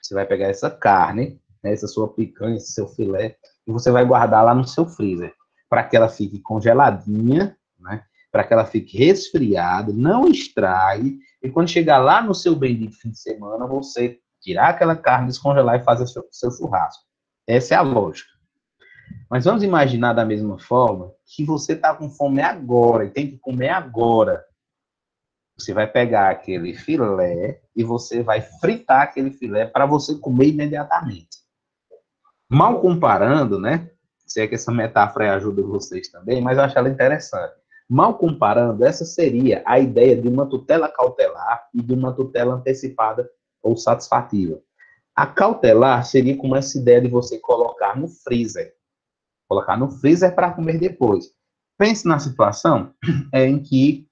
[SPEAKER 1] Você vai pegar essa carne, né, essa sua picanha, esse seu filé, e você vai guardar lá no seu freezer. Para que ela fique congeladinha, né? Para que ela fique resfriada, não estrague, e quando chegar lá no seu bendito fim de semana, você tirar aquela carne, descongelar e fazer seu churrasco. Essa é a lógica. Mas vamos imaginar da mesma forma que você está com fome agora e tem que comer agora. Você vai pegar aquele filé e você vai fritar aquele filé para você comer imediatamente. Mal comparando, né? Sei que essa metáfora ajuda vocês também, mas eu acho ela interessante. Mal comparando, essa seria a ideia de uma tutela cautelar e de uma tutela antecipada ou satisfativa. A cautelar seria como essa ideia de você colocar no freezer. Colocar no freezer para comer depois. Pense na situação em que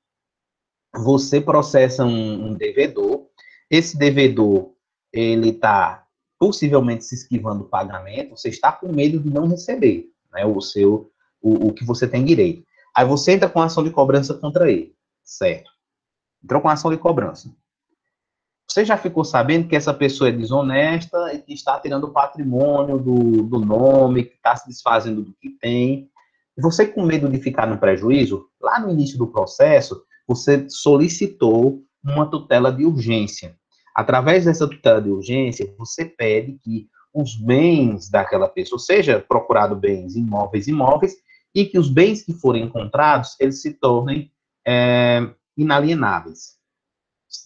[SPEAKER 1] você processa um devedor, esse devedor, ele está possivelmente se esquivando do pagamento, você está com medo de não receber, né, o que você tem direito. Aí você entra com ação de cobrança contra ele, certo? Entrou com ação de cobrança. Você já ficou sabendo que essa pessoa é desonesta e que está tirando o patrimônio do nome, que está se desfazendo do que tem. Você, com medo de ficar no prejuízo, lá no início do processo, você solicitou uma tutela de urgência. Através dessa tutela de urgência, você pede que os bens daquela pessoa, seja procurado bens imóveis, e que os bens que forem encontrados, eles se tornem inalienáveis.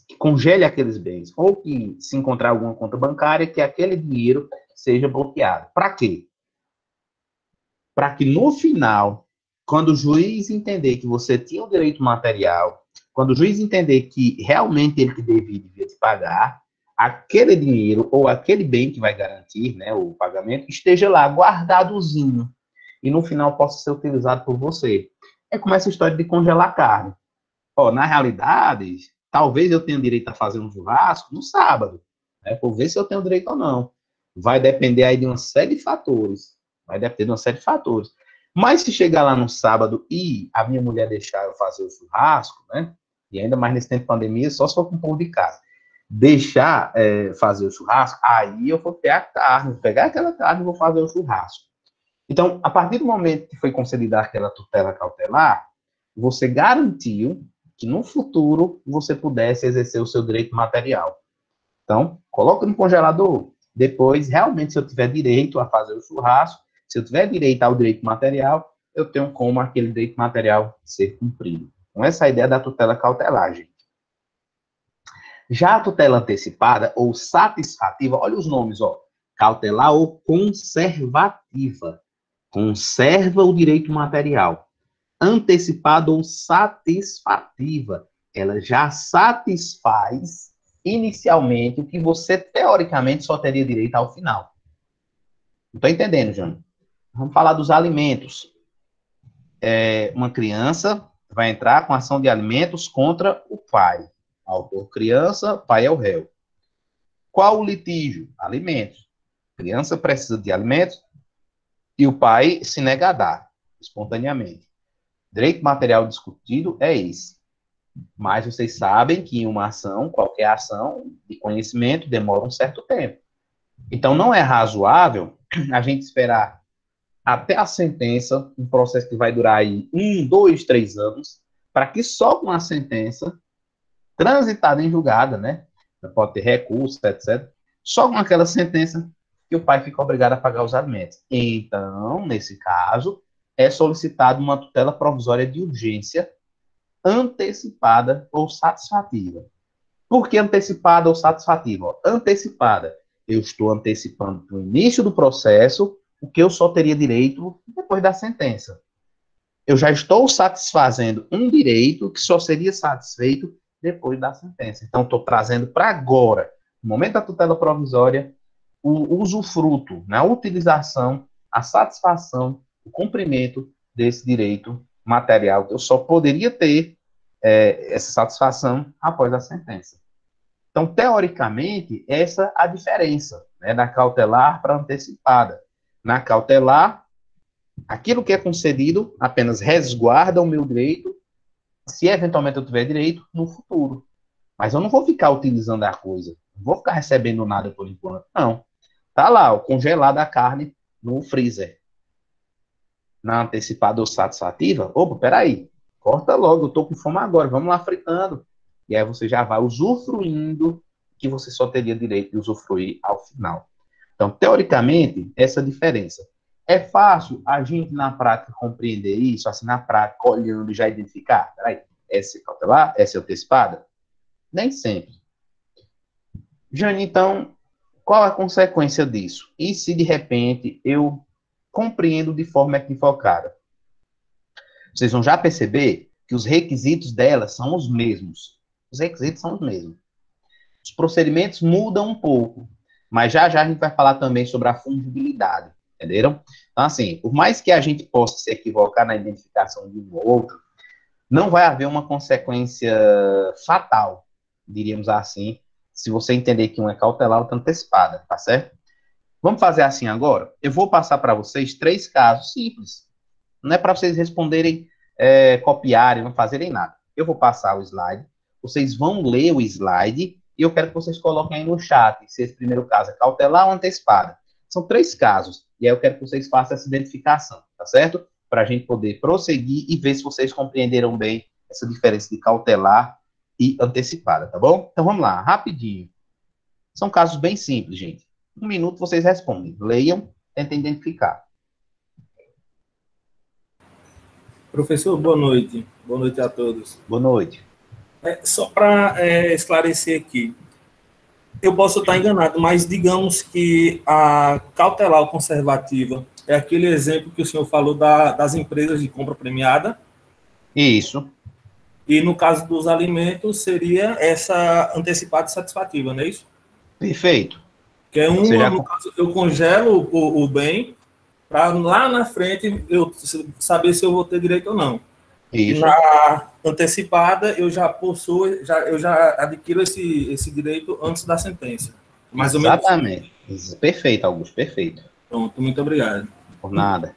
[SPEAKER 1] Que congele aqueles bens, ou que, se encontrar alguma conta bancária, que aquele dinheiro seja bloqueado. Para quê? Para que no final, quando o juiz entender que você tinha o direito material, quando o juiz entender que realmente ele que devia te pagar, aquele dinheiro ou aquele bem que vai garantir, né, o pagamento, esteja lá guardadozinho e no final possa ser utilizado por você. É como essa história de congelar carne. Na realidade, talvez eu tenha direito a fazer um churrasco no sábado, né, por ver se eu tenho direito ou não. Vai depender aí de uma série de fatores. Mas se chegar lá no sábado e a minha mulher deixar eu fazer o churrasco, né? E ainda mais nesse tempo de pandemia, só se for com pão de casa. Deixar fazer o churrasco, aí eu vou pegar a carne, pegar aquela carne e vou fazer o churrasco. Então, a partir do momento que foi concedida aquela tutela cautelar, você garantiu que no futuro você pudesse exercer o seu direito material. Então, coloca no congelador. Depois, realmente, se eu tiver direito a fazer o churrasco, se eu tiver direito ao direito material, eu tenho como aquele direito material ser cumprido. Então, essa é a ideia da tutela cautelar, gente. Já a tutela antecipada ou satisfativa, olha os nomes, cautelar ou conservativa. Conserva o direito material. Antecipada ou satisfativa, ela já satisfaz inicialmente o que você, teoricamente, só teria direito ao final. Não estou entendendo, Jânio. Vamos falar dos alimentos. Uma criança vai entrar com ação de alimentos contra o pai. Autor criança, pai é o réu. Qual o litígio? Alimentos. Criança precisa de alimentos e o pai se nega a dar, espontaneamente. Direito material discutido é esse. Mas vocês sabem que uma ação, qualquer ação de conhecimento, demora um certo tempo. Então, não é razoável a gente esperar até a sentença, um processo que vai durar aí 1, 2, 3 anos, para que só com a sentença transitada em julgada, né? Pode ter recurso, etc. Só com aquela sentença que o pai fica obrigado a pagar os alimentos. Então, nesse caso, é solicitada uma tutela provisória de urgência antecipada ou satisfativa. Por que antecipada ou satisfativa? Antecipada. Eu estou antecipando no início do processo o que eu só teria direito depois da sentença. Eu já estou satisfazendo um direito que só seria satisfeito depois da sentença. Então, estou trazendo para agora, no momento da tutela provisória, o usufruto, a utilização, a satisfação, o cumprimento desse direito material, que eu só poderia ter essa satisfação após a sentença. Então, teoricamente, essa é a diferença, né, da cautelar para antecipada. Na cautelar, aquilo que é concedido apenas resguarda o meu direito, se eventualmente eu tiver direito, no futuro. Mas eu não vou ficar utilizando a coisa, não vou ficar recebendo nada por enquanto, não. Tá lá, congelada a carne no freezer. Na antecipada ou satisfativa, opa, peraí, corta logo, eu tô com fome agora, vamos lá fritando. E aí você já vai usufruindo que você só teria direito de usufruir ao final. Então, teoricamente, essa é a diferença. É fácil a gente, na prática, compreender isso, assim, na prática, olhando e já identificar, peraí, essa é cautelar, essa é antecipada? Nem sempre. Jane, então, qual a consequência disso? E se, de repente, eu compreendo de forma equivocada? Vocês vão já perceber que os requisitos dela são os mesmos. Os requisitos são os mesmos. Os procedimentos mudam um pouco, mas já já a gente vai falar também sobre a fungibilidade. entenderam? Então, assim, por mais que a gente possa se equivocar na identificação de um ou outro, não vai haver uma consequência fatal, diríamos assim, se você entender que um é cautelar ou antecipada, tá certo? Vamos fazer assim agora? Eu vou passar para vocês 3 casos simples. Não é para vocês responderem, copiarem, não fazerem nada. Eu vou passar o slide, vocês vão ler o slide e eu quero que vocês coloquem aí no chat se esse primeiro caso é cautelar ou antecipada. São 3 casos, e aí eu quero que vocês façam essa identificação, tá certo? Para a gente poder prosseguir e ver se vocês compreenderam bem essa diferença de cautelar e antecipada, tá bom? Então vamos lá, rapidinho. São casos bem simples, gente. 1 minuto vocês respondem. Leiam, tentem identificar.
[SPEAKER 3] Professor, boa noite. Boa noite a todos.
[SPEAKER 1] Boa noite.
[SPEAKER 3] Só para esclarecer aqui, eu posso estar enganado, mas digamos que a cautelar ou conservativa é aquele exemplo que o senhor falou das empresas de compra premiada.
[SPEAKER 1] Isso.
[SPEAKER 3] E no caso dos alimentos, seria essa antecipada e satisfativa, não é isso?
[SPEAKER 1] Perfeito.
[SPEAKER 3] Que é uma, no caso, eu congelo o bem para lá na frente eu saber se eu vou ter direito ou não.
[SPEAKER 1] Isso.
[SPEAKER 3] E na antecipada, eu já possuo, eu já adquiro esse direito antes da sentença. Mais ou menos.
[SPEAKER 1] Exatamente. Perfeito, Augusto, perfeito.
[SPEAKER 3] Pronto, muito obrigado.
[SPEAKER 1] Por nada.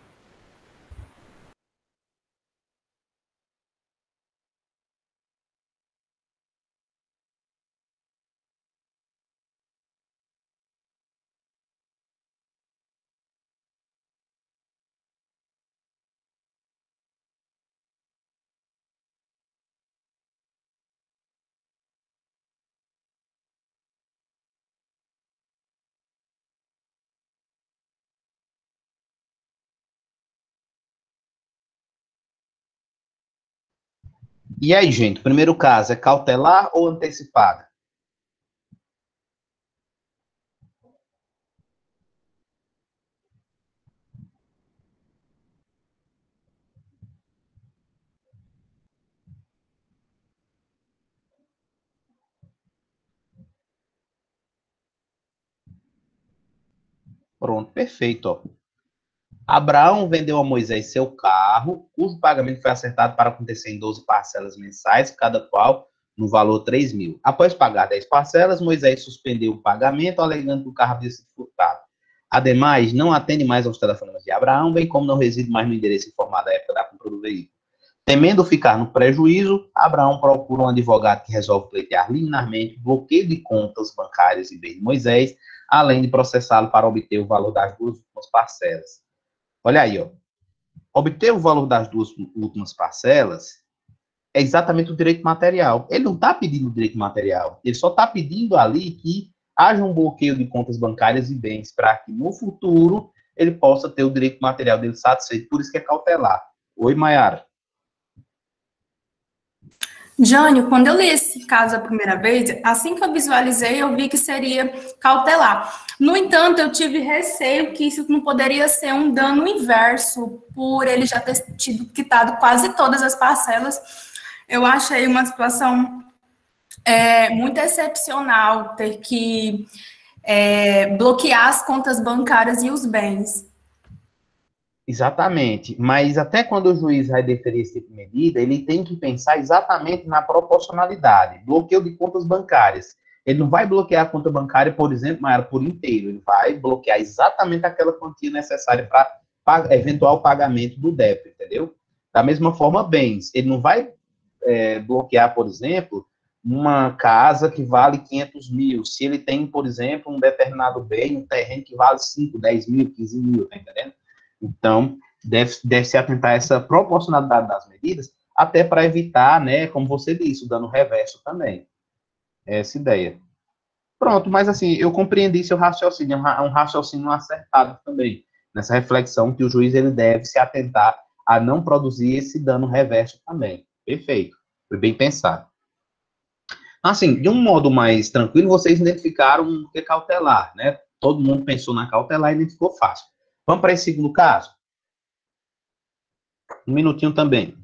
[SPEAKER 1] E aí, gente, o primeiro caso é cautelar ou antecipada? Pronto, perfeito. Ó. Abraão vendeu a Moisés seu carro, cujo pagamento foi acertado para acontecer em 12 parcelas mensais, cada qual no valor 3.000. Após pagar 10 parcelas, Moisés suspendeu o pagamento, alegando que o carro havia sido furtado. Ademais, não atende mais aos telefonemas de Abraão, bem como não reside mais no endereço informado à época da compra do veículo. Temendo ficar no prejuízo, Abraão procura um advogado que resolve pleitear liminarmente o bloqueio de contas bancárias e bens de Moisés, além de processá-lo para obter o valor das 2 últimas parcelas. Olha aí, ó. Obter o valor das 2 últimas parcelas é exatamente o direito material. Ele não está pedindo o direito material, ele só está pedindo ali que haja um bloqueio de contas bancárias e bens para que no futuro ele possa ter o direito material dele satisfeito, por isso que é cautelar. Oi, Mayara.
[SPEAKER 2] Jânio, quando eu li esse caso a primeira vez, assim que eu visualizei, eu vi que seria cautelar. No entanto, eu tive receio que isso não poderia ser um dano inverso, por ele já ter tido quitado quase todas as parcelas. Eu achei uma situação muito excepcional ter que bloquear as contas bancárias e os bens.
[SPEAKER 1] Exatamente, mas até quando o juiz vai deferir esse tipo de medida, ele tem que pensar exatamente na proporcionalidade, bloqueio de contas bancárias. Ele não vai bloquear a conta bancária, por exemplo, Mayara, por inteiro, ele vai bloquear exatamente aquela quantia necessária para eventual pagamento do débito, entendeu? Da mesma forma, bens, ele não vai bloquear, por exemplo, uma casa que vale 500 mil, se ele tem, por exemplo, um determinado bem, um terreno que vale 5, 10 mil, 15 mil, tá entendendo? Então, deve-se atentar a essa proporcionalidade das medidas, até para evitar, né, como você disse, o dano reverso também. Essa ideia. Pronto, mas assim, eu compreendi seu raciocínio, é um raciocínio acertado também, nessa reflexão que o juiz ele deve se atentar a não produzir esse dano reverso também. Perfeito, foi bem pensado. Assim, de um modo mais tranquilo, vocês identificaram o que é cautelar, né? Todo mundo pensou na cautelar e identificou fácil. Vamos para esse segundo caso? Um minutinho também.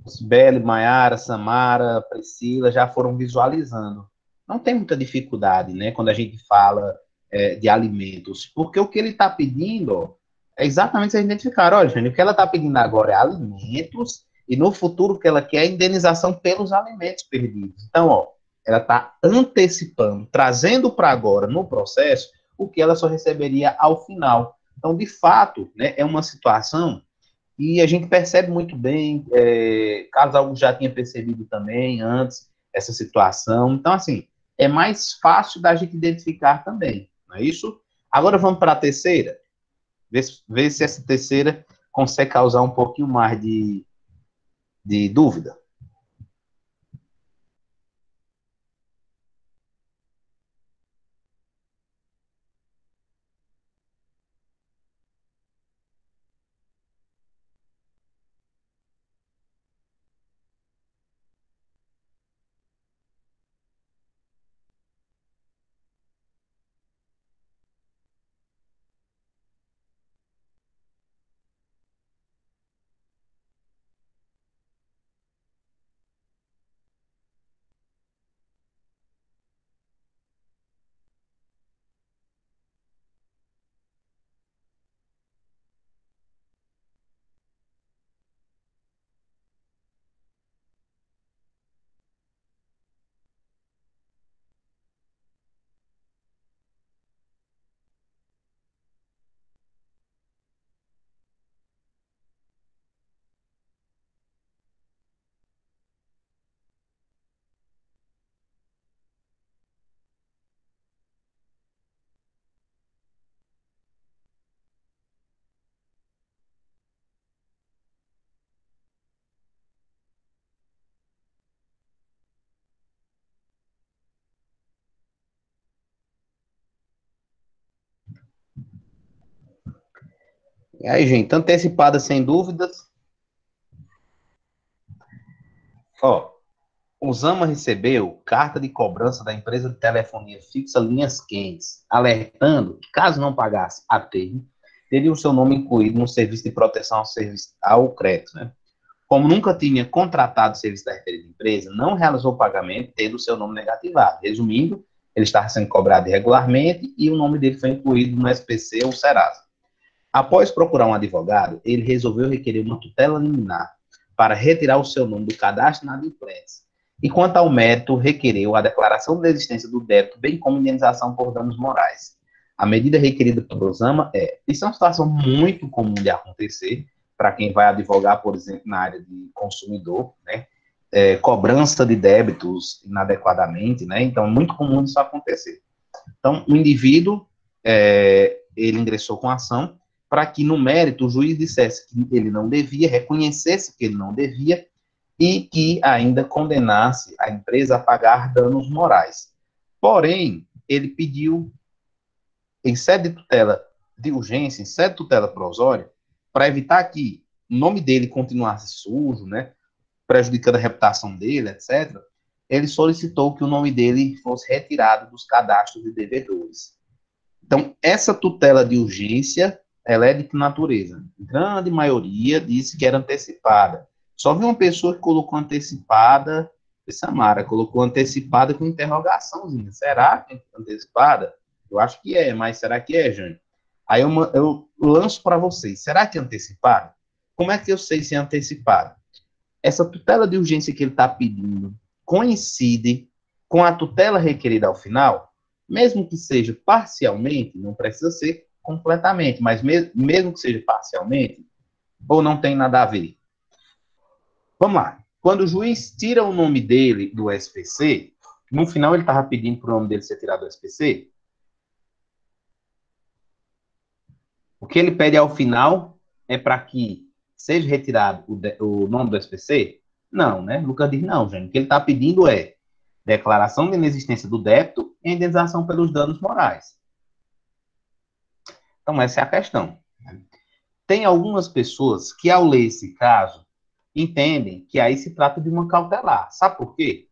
[SPEAKER 1] Sibeli, Maiara, Samara, Priscila já foram visualizando. Não tem muita dificuldade, né, quando a gente fala de alimentos, porque o que ele está pedindo, ó, é exatamente se identificar. Olha, gente, o que ela está pedindo agora é alimentos, e no futuro o que ela quer é indenização pelos alimentos perdidos. Então, ó, ela está antecipando, trazendo para agora, no processo, o que ela só receberia ao final. Então, de fato, né, é uma situação e a gente percebe muito bem, Carlos Augusto já tinha percebido também antes essa situação. Então, assim, é mais fácil da gente identificar também, não é isso? Agora vamos para a terceira, ver se essa terceira consegue causar um pouquinho mais de dúvida. E aí, gente, antecipada sem dúvidas. Ó, o Zama recebeu carta de cobrança da empresa de telefonia fixa Linhas Quentes, alertando que, caso não pagasse a termo, teria o seu nome incluído no serviço de proteção ao crédito, né? Como nunca tinha contratado o serviço da referida empresa, não realizou o pagamento, tendo o seu nome negativado. Resumindo, ele estava sendo cobrado irregularmente e o nome dele foi incluído no SPC ou Serasa. Após procurar um advogado, ele resolveu requerer uma tutela liminar para retirar o seu nome do cadastro na inadimplência. E quanto ao mérito, requereu a declaração de existência do débito, bem como indenização por danos morais. A medida requerida pelo Zama isso é uma situação muito comum de acontecer, para quem vai advogar, por exemplo, na área de consumidor, né? Cobrança de débitos inadequadamente, né? Então, é muito comum isso acontecer. Então, o indivíduo, ele ingressou com a ação para que, no mérito, o juiz dissesse que ele não devia, reconhecesse que ele não devia e que ainda condenasse a empresa a pagar danos morais. Porém, ele pediu, em sede de tutela de urgência, em sede de tutela provisória, para evitar que o nome dele continuasse sujo, né, prejudicando a reputação dele, etc., ele solicitou que o nome dele fosse retirado dos cadastros de devedores. Então, essa tutela de urgência, ela é de que natureza? Grande maioria disse que era antecipada. Só vi uma pessoa que colocou antecipada, Samara, colocou antecipada com interrogaçãozinha. Será que é antecipada? Eu acho que é, mas será que é, Jânio? Aí eu lanço para vocês. Será que é antecipada? Como é que eu sei se é antecipada? Essa tutela de urgência que ele está pedindo coincide com a tutela requerida ao final, mesmo que seja parcialmente, não precisa ser completamente, mas mesmo que seja parcialmente, ou não tem nada a ver? Vamos lá. Quando o juiz tira o nome dele do SPC, no final ele estava pedindo para o nome dele ser tirado do SPC. O que ele pede ao final é para que seja retirado o nome do SPC? Não, né? Lucas diz não, gente. O que ele está pedindo é declaração de inexistência do débito e indenização pelos danos morais. Então, essa é a questão. Tem algumas pessoas que, ao ler esse caso, entendem que aí se trata de uma cautelar. Sabe por quê?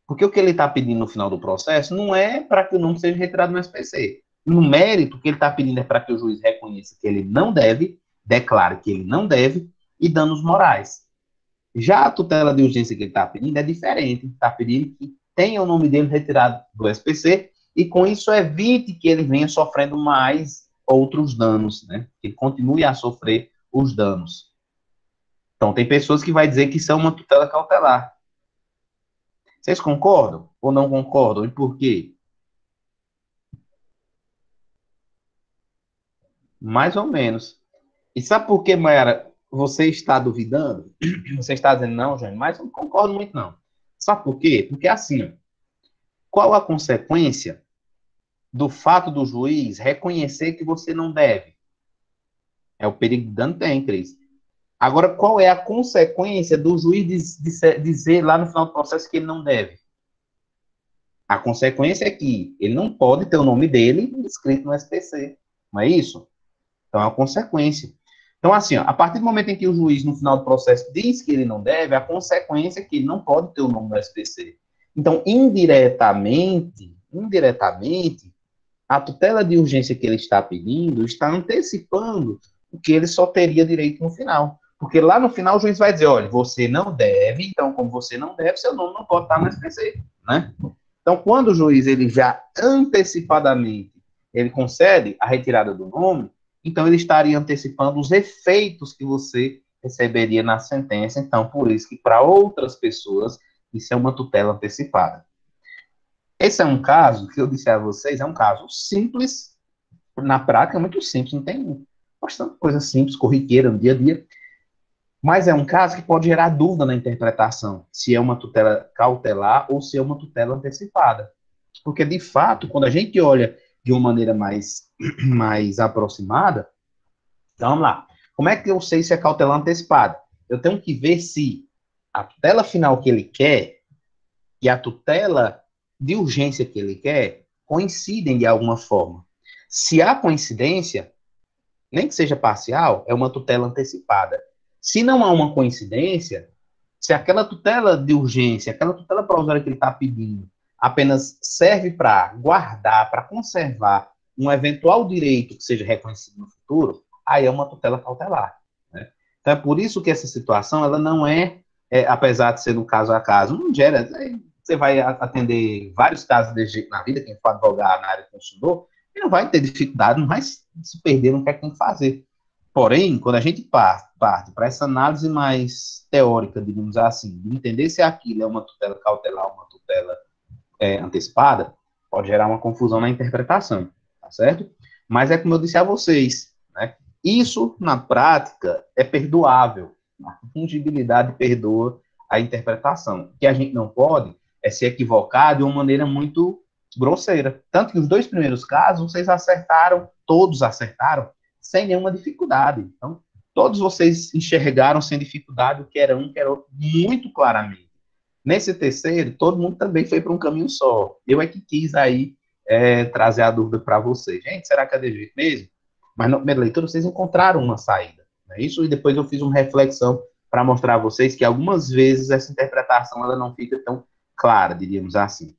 [SPEAKER 1] Porque o que ele está pedindo no final do processo não é para que o nome seja retirado no SPC. No mérito, o que ele está pedindo é para que o juiz reconheça que ele não deve, declare que ele não deve, e danos morais. Já a tutela de urgência que ele está pedindo é diferente. Está pedindo que tenha o nome dele retirado do SPC e com isso evite que ele venha sofrendo mais outros danos, né? Que ele continue a sofrer os danos. Então, tem pessoas que vai dizer que isso é uma tutela cautelar. Vocês concordam ou não concordam? E por quê? Mais ou menos. E sabe por que, Mayara, você está duvidando? Você está dizendo, não, Jânio, mas eu não concordo muito, não. Sabe por quê? Porque assim, qual a consequência do fato do juiz reconhecer que você não deve? É o perigo de dano tem, Cris. Agora, qual é a consequência do juiz dizer lá no final do processo que ele não deve? A consequência é que ele não pode ter o nome dele escrito no SPC. Não é isso? Então, é uma consequência. Então, assim, ó, a partir do momento em que o juiz, no final do processo, diz que ele não deve, a consequência é que ele não pode ter o nome do SPC. Então, indiretamente, a tutela de urgência que ele está pedindo está antecipando o que ele só teria direito no final. Porque lá no final o juiz vai dizer, olha, você não deve, então como você não deve, seu nome não pode estar no SPC, né? Então, quando o juiz, ele já antecipadamente, ele concede a retirada do nome, então ele estaria antecipando os efeitos que você receberia na sentença. Então, por isso que para outras pessoas, isso é uma tutela antecipada. Esse é um caso que eu disse a vocês, é um caso simples, na prática é muito simples, não tem bastante coisa simples, corriqueira no dia a dia, mas é um caso que pode gerar dúvida na interpretação, se é uma tutela cautelar ou se é uma tutela antecipada. Porque, de fato, quando a gente olha de uma maneira mais aproximada, então vamos lá. Como é que eu sei se é cautelar antecipada? Eu tenho que ver se a tutela final que ele quer e a tutela de urgência que ele quer coincidem de alguma forma. Se há coincidência, nem que seja parcial, é uma tutela antecipada. Se não há uma coincidência, se aquela tutela de urgência, aquela tutela provisória que ele está pedindo, apenas serve para guardar, para conservar um eventual direito que seja reconhecido no futuro, aí é uma tutela cautelar. Né? Então é por isso que essa situação, ela não apesar de ser no caso a caso, não gera. Você vai atender vários casos desse jeito na vida, quem for advogar na área do consumidor, e não vai ter dificuldade, não vai se perder no que é que tem que fazer. Porém, quando a gente parte para essa análise mais teórica, digamos assim, de entender se aquilo é uma tutela cautelar ou uma tutela antecipada, pode gerar uma confusão na interpretação, tá certo? Mas é como eu disse a vocês, né? Isso, na prática, é perdoável. A fungibilidade perdoa a interpretação. O que a gente não pode é se equivocar de uma maneira muito grosseira. Tanto que os dois primeiros casos, vocês acertaram, todos acertaram, sem nenhuma dificuldade. Então, todos vocês enxergaram sem dificuldade o que era um, que era outro, muito claramente. Nesse terceiro, todo mundo também foi para um caminho só. Eu é que quis aí trazer a dúvida para vocês. Gente, será que é de jeito mesmo? Mas na primeira leitura vocês encontraram uma saída. Não é isso? E depois eu fiz uma reflexão para mostrar a vocês que algumas vezes essa interpretação ela não fica tão clara, diríamos assim.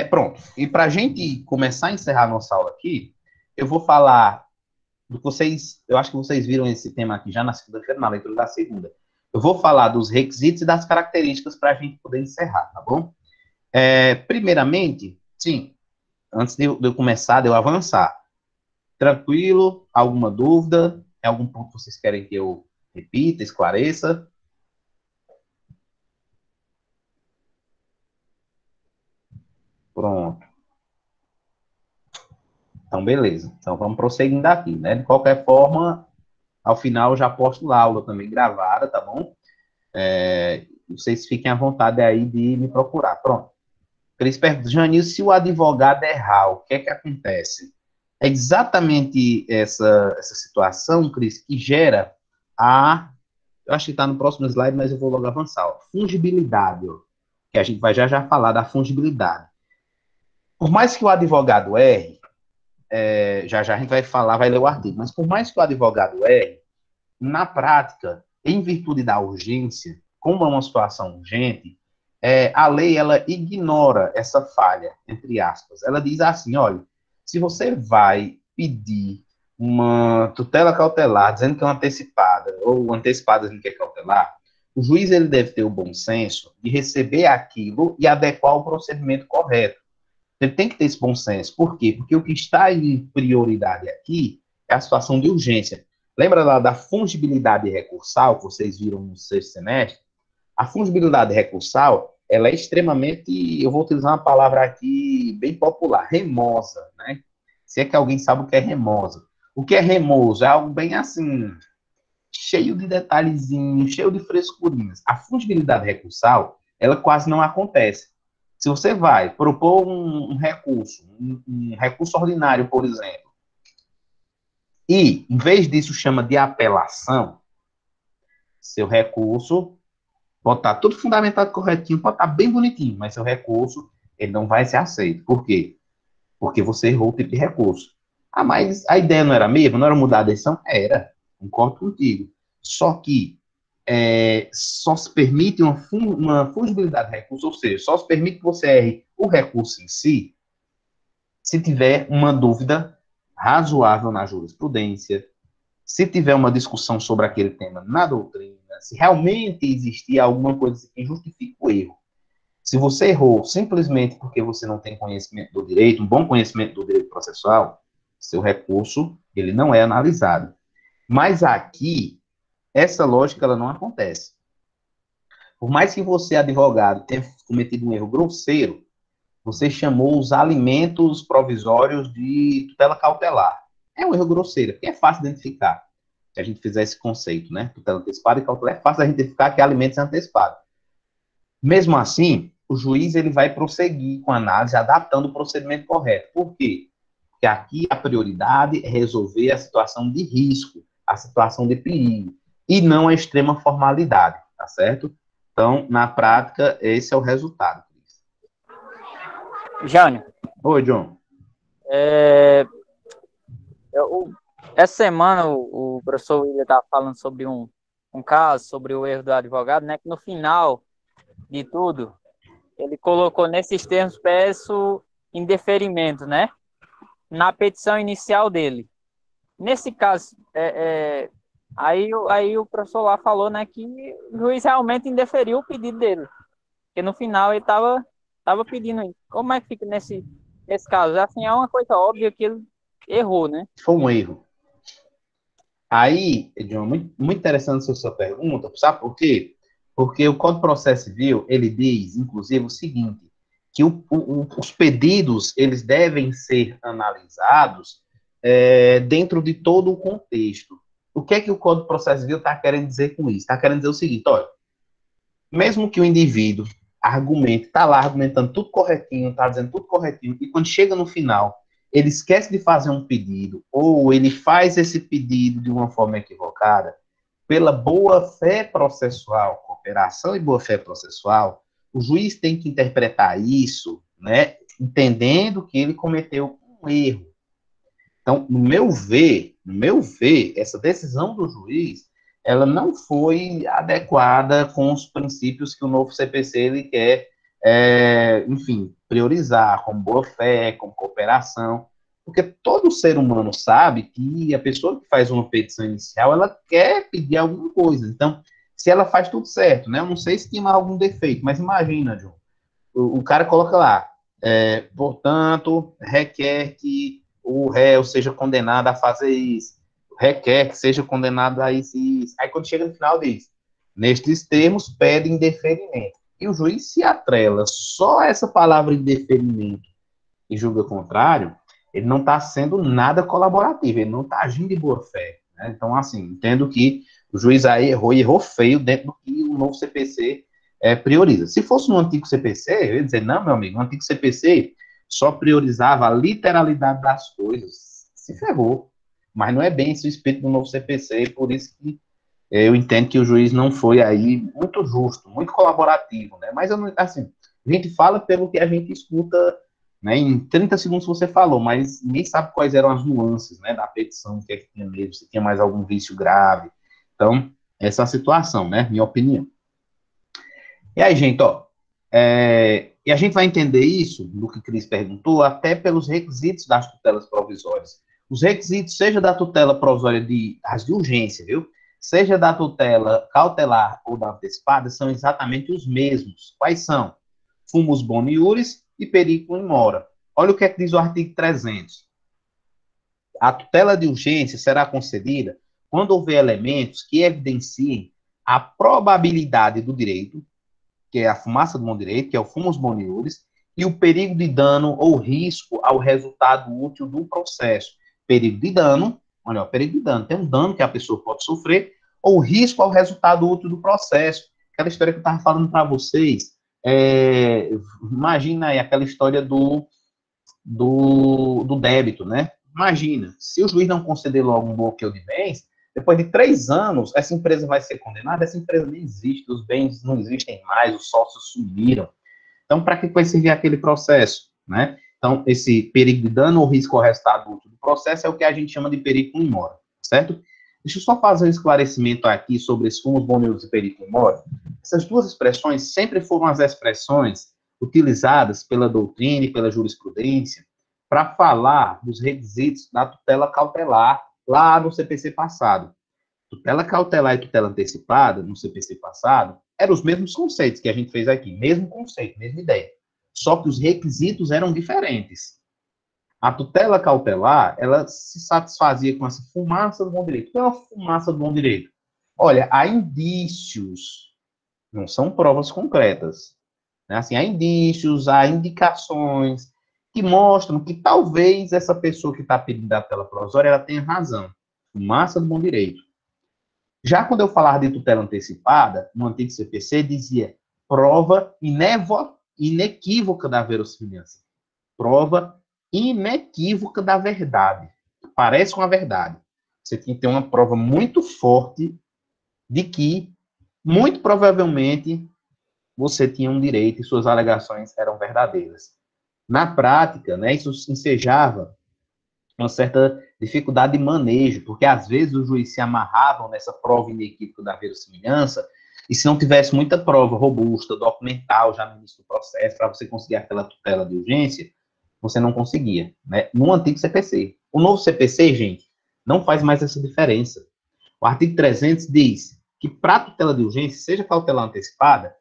[SPEAKER 1] Pronto. E para a gente começar a encerrar a nossa aula aqui, eu vou falar do que vocês... Eu acho que vocês viram esse tema aqui já na segunda-feira, na leitura da segunda. Eu vou falar dos requisitos e das características para a gente poder encerrar, tá bom? Primeiramente, sim, antes de eu começar, de eu avançar, tranquilo? Alguma dúvida? Tem algum ponto que vocês querem que eu repita, esclareça? Pronto. Então, beleza. Então, vamos prosseguindo aqui, né? De qualquer forma, ao final, eu já posto lá a aula também gravada, tá bom? Vocês fiquem à vontade aí de me procurar. Pronto. Cris pergunta, Janil, se o advogado errar, o que é que acontece? É exatamente essa situação, Cris, que gera eu acho que está no próximo slide, mas eu vou logo avançar. Ó, fungibilidade, ó, que a gente vai já falar da fungibilidade. Por mais que o advogado erre, já a gente vai falar, vai ler o artigo, mas por mais que o advogado erre, na prática, em virtude da urgência, como é uma situação urgente, a lei, ela ignora essa falha, entre aspas. Ela diz assim, olha, se você vai pedir uma tutela cautelar dizendo que é uma antecipada, ou antecipada dizendo que é cautelar, o juiz ele deve ter o bom senso de receber aquilo e adequar o procedimento correto. Ele tem que ter esse bom senso. Por quê? Porque o que está em prioridade aqui é a situação de urgência. Lembra lá da fungibilidade recursal que vocês viram no sexto semestre? A fungibilidade recursal, ela é extremamente, eu vou utilizar uma palavra aqui bem popular, remosa, né? Se é que alguém sabe o que é remosa. O que é remoso? É algo bem assim, cheio de detalhezinhos, cheio de frescurinhas. A fungibilidade recursal, ela quase não acontece. Se você vai propor um recurso, um recurso ordinário, por exemplo, e, em vez disso, chama de apelação, seu recurso pode estar tudo fundamentado corretinho, pode estar bem bonitinho, mas seu recurso, ele não vai ser aceito. Por quê? Porque você errou o tipo de recurso. Ah, mas a ideia não era a mesma? Não era mudar a decisão? Era. Concordo contigo. Só que só se permite uma fungibilidade de recurso, ou seja, só se permite que você erre o recurso em si, se tiver uma dúvida razoável na jurisprudência, se tiver uma discussão sobre aquele tema na doutrina, se realmente existir alguma coisa que justifique o erro. Se você errou simplesmente porque você não tem conhecimento do direito, um bom conhecimento do direito processual, seu recurso, ele não é analisado. Mas aqui, essa lógica, ela não acontece. Por mais que você, advogado, tenha cometido um erro grosseiro, você chamou os alimentos provisórios de tutela cautelar. É um erro grosseiro, porque é fácil identificar. Se a gente fizer esse conceito, né? Tutela antecipada e cautelar, é fácil a gente identificar que alimentos é antecipado. Mesmo assim, o juiz ele vai prosseguir com a análise, adaptando o procedimento correto. Por quê? Porque aqui a prioridade é resolver a situação de risco, a situação de perigo, e não a extrema formalidade, tá certo? Então, na prática, esse é o resultado.
[SPEAKER 4] Jânio.
[SPEAKER 1] Oi, John.
[SPEAKER 4] Essa semana o professor William estava falando sobre um caso, sobre o erro do advogado, né? Que no final de tudo, ele colocou nesses termos, peço indeferimento, né? Na petição inicial dele. Nesse caso, aí o professor lá falou, né, que o juiz realmente indeferiu o pedido dele. Porque no final ele estava pedindo isso. Como é que fica nesse caso? Assim, é uma coisa óbvia que ele errou, né?
[SPEAKER 1] Foi um erro. Aí, John, muito interessante a sua pergunta, sabe por quê? Porque o Código de Processo Civil, ele diz, inclusive, o seguinte, que os pedidos, eles devem ser analisados dentro de todo o contexto. O que é que o Código de Processo Civil está querendo dizer com isso? Está querendo dizer o seguinte, olha, mesmo que o indivíduo argumente, está lá argumentando tudo corretinho, está dizendo tudo corretinho, e quando chega no final, ele esquece de fazer um pedido, ou ele faz esse pedido de uma forma equivocada, pela boa-fé processual, cooperação e boa-fé processual, o juiz tem que interpretar isso, né, entendendo que ele cometeu um erro. Então, no meu ver, essa decisão do juiz, ela não foi adequada com os princípios que o novo CPC ele quer, enfim, priorizar, como boa-fé, como cooperação, porque todo ser humano sabe que a pessoa que faz uma petição inicial, ela quer pedir alguma coisa. Então, se ela faz tudo certo, né? Eu não sei se tinha algum defeito, mas imagina, João, o cara coloca lá, portanto, requer que o réu seja condenado a fazer isso, requer que seja condenado a isso e isso. Aí, quando chega no final, diz, nestes termos, pede indeferimento. E o juiz se atrela só essa palavra indeferimento e julga contrário, ele não está sendo nada colaborativo, ele não está agindo de boa fé. Né? Então, assim, entendo que o juiz aí errou e errou feio dentro do que o novo CPC prioriza. Se fosse no antigo CPC, eu ia dizer, não, meu amigo, no antigo CPC só priorizava a literalidade das coisas. Se ferrou. Mas não é bem esse o espírito do novo CPC, por isso que eu entendo que o juiz não foi aí muito justo, muito colaborativo, né? Mas, assim, a gente fala pelo que a gente escuta, né? Em 30 segundos você falou, mas ninguém sabe quais eram as nuances, né, da petição, o que é que tinha mesmo, se tinha mais algum vício grave. Então, essa é a situação, né? Minha opinião. E aí, gente, ó, e a gente vai entender isso, do que Cris perguntou, até pelos requisitos das tutelas provisórias. Os requisitos, seja da tutela provisória as de urgência, viu? Seja da tutela cautelar ou da antecipada, são exatamente os mesmos. Quais são? Fumus boni iuris e periculum in mora. Olha o que é que diz o artigo 300. A tutela de urgência será concedida quando houver elementos que evidenciem a probabilidade do direito, que é a fumaça do bom direito, que é o fumus boni iuris, e o perigo de dano ou risco ao resultado útil do processo. Perigo de dano, olha, perigo de dano, tem um dano que a pessoa pode sofrer, ou risco ao resultado útil do processo. Aquela história que eu estava falando para vocês, imagina aí aquela história do débito, né? Imagina, se o juiz não conceder logo um bloqueio de bens, depois de 3 anos, essa empresa vai ser condenada, essa empresa nem existe, os bens não existem mais, os sócios sumiram. Então, para que vai servir aquele processo, né? Então, esse perigo de dano ou risco ao resultado útil do processo é o que a gente chama de periculum in mora, certo? Deixa eu só fazer um esclarecimento aqui sobre esse fumus boni iuris e periculum in mora. Essas duas expressões sempre foram as expressões utilizadas pela doutrina e pela jurisprudência para falar dos requisitos da tutela cautelar lá no CPC passado. Tutela cautelar e tutela antecipada, no CPC passado, eram os mesmos conceitos que a gente fez aqui, mesmo conceito, mesma ideia. Só que os requisitos eram diferentes. A tutela cautelar, ela se satisfazia com essa fumaça do bom direito. O que é uma fumaça do bom direito? Olha, há indícios, não são provas concretas. Né? Assim, há indícios, há indicações que mostram que talvez essa pessoa que está pedindo a tutela provisória, ela tenha razão. Fumaça do bom direito. Já quando eu falar de tutela antecipada, no antigo CPC, dizia prova inequívoca da verossimilhança. Prova inequívoca da verdade. Parece uma verdade. Você tem que ter uma prova muito forte de que, muito provavelmente, você tinha um direito e suas alegações eram verdadeiras. Na prática, né, isso ensejava uma certa dificuldade de manejo, porque às vezes o juiz se amarrava nessa prova inequívoca da verossimilhança, e se não tivesse muita prova robusta, documental, já no início do processo, para você conseguir aquela tutela de urgência, você não conseguia, né? No antigo CPC. O novo CPC, gente, não faz mais essa diferença. O artigo 300 diz que para tutela de urgência, seja cautelar antecipada,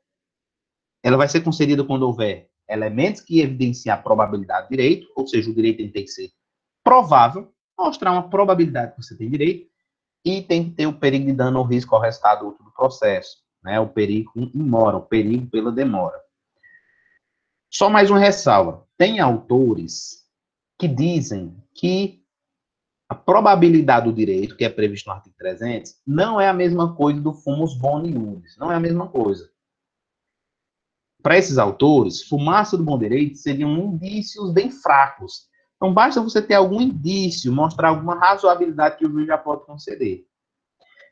[SPEAKER 1] ela vai ser concedida quando houver elementos que evidenciem a probabilidade de direito, ou seja, o direito tem que ser provável, mostrar uma probabilidade que você tem direito, e tem que ter o perigo de dano ou risco ao resultado útil do processo, né? O perigo in mora, o perigo pela demora. Só mais uma ressalva. Tem autores que dizem que a probabilidade do direito, que é previsto no artigo 300, não é a mesma coisa do fumus boni iuris, não é a mesma coisa. Para esses autores, fumaça do bom direito seriam indícios bem fracos. Então, basta você ter algum indício, mostrar alguma razoabilidade que o juiz já pode conceder.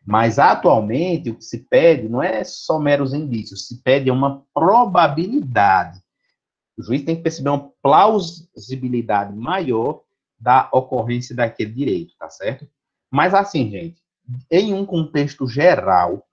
[SPEAKER 1] Mas, atualmente, o que se pede não é só meros indícios, se pede uma probabilidade. O juiz tem que perceber uma plausibilidade maior da ocorrência daquele direito, tá certo? Mas, assim, gente, em um contexto geral,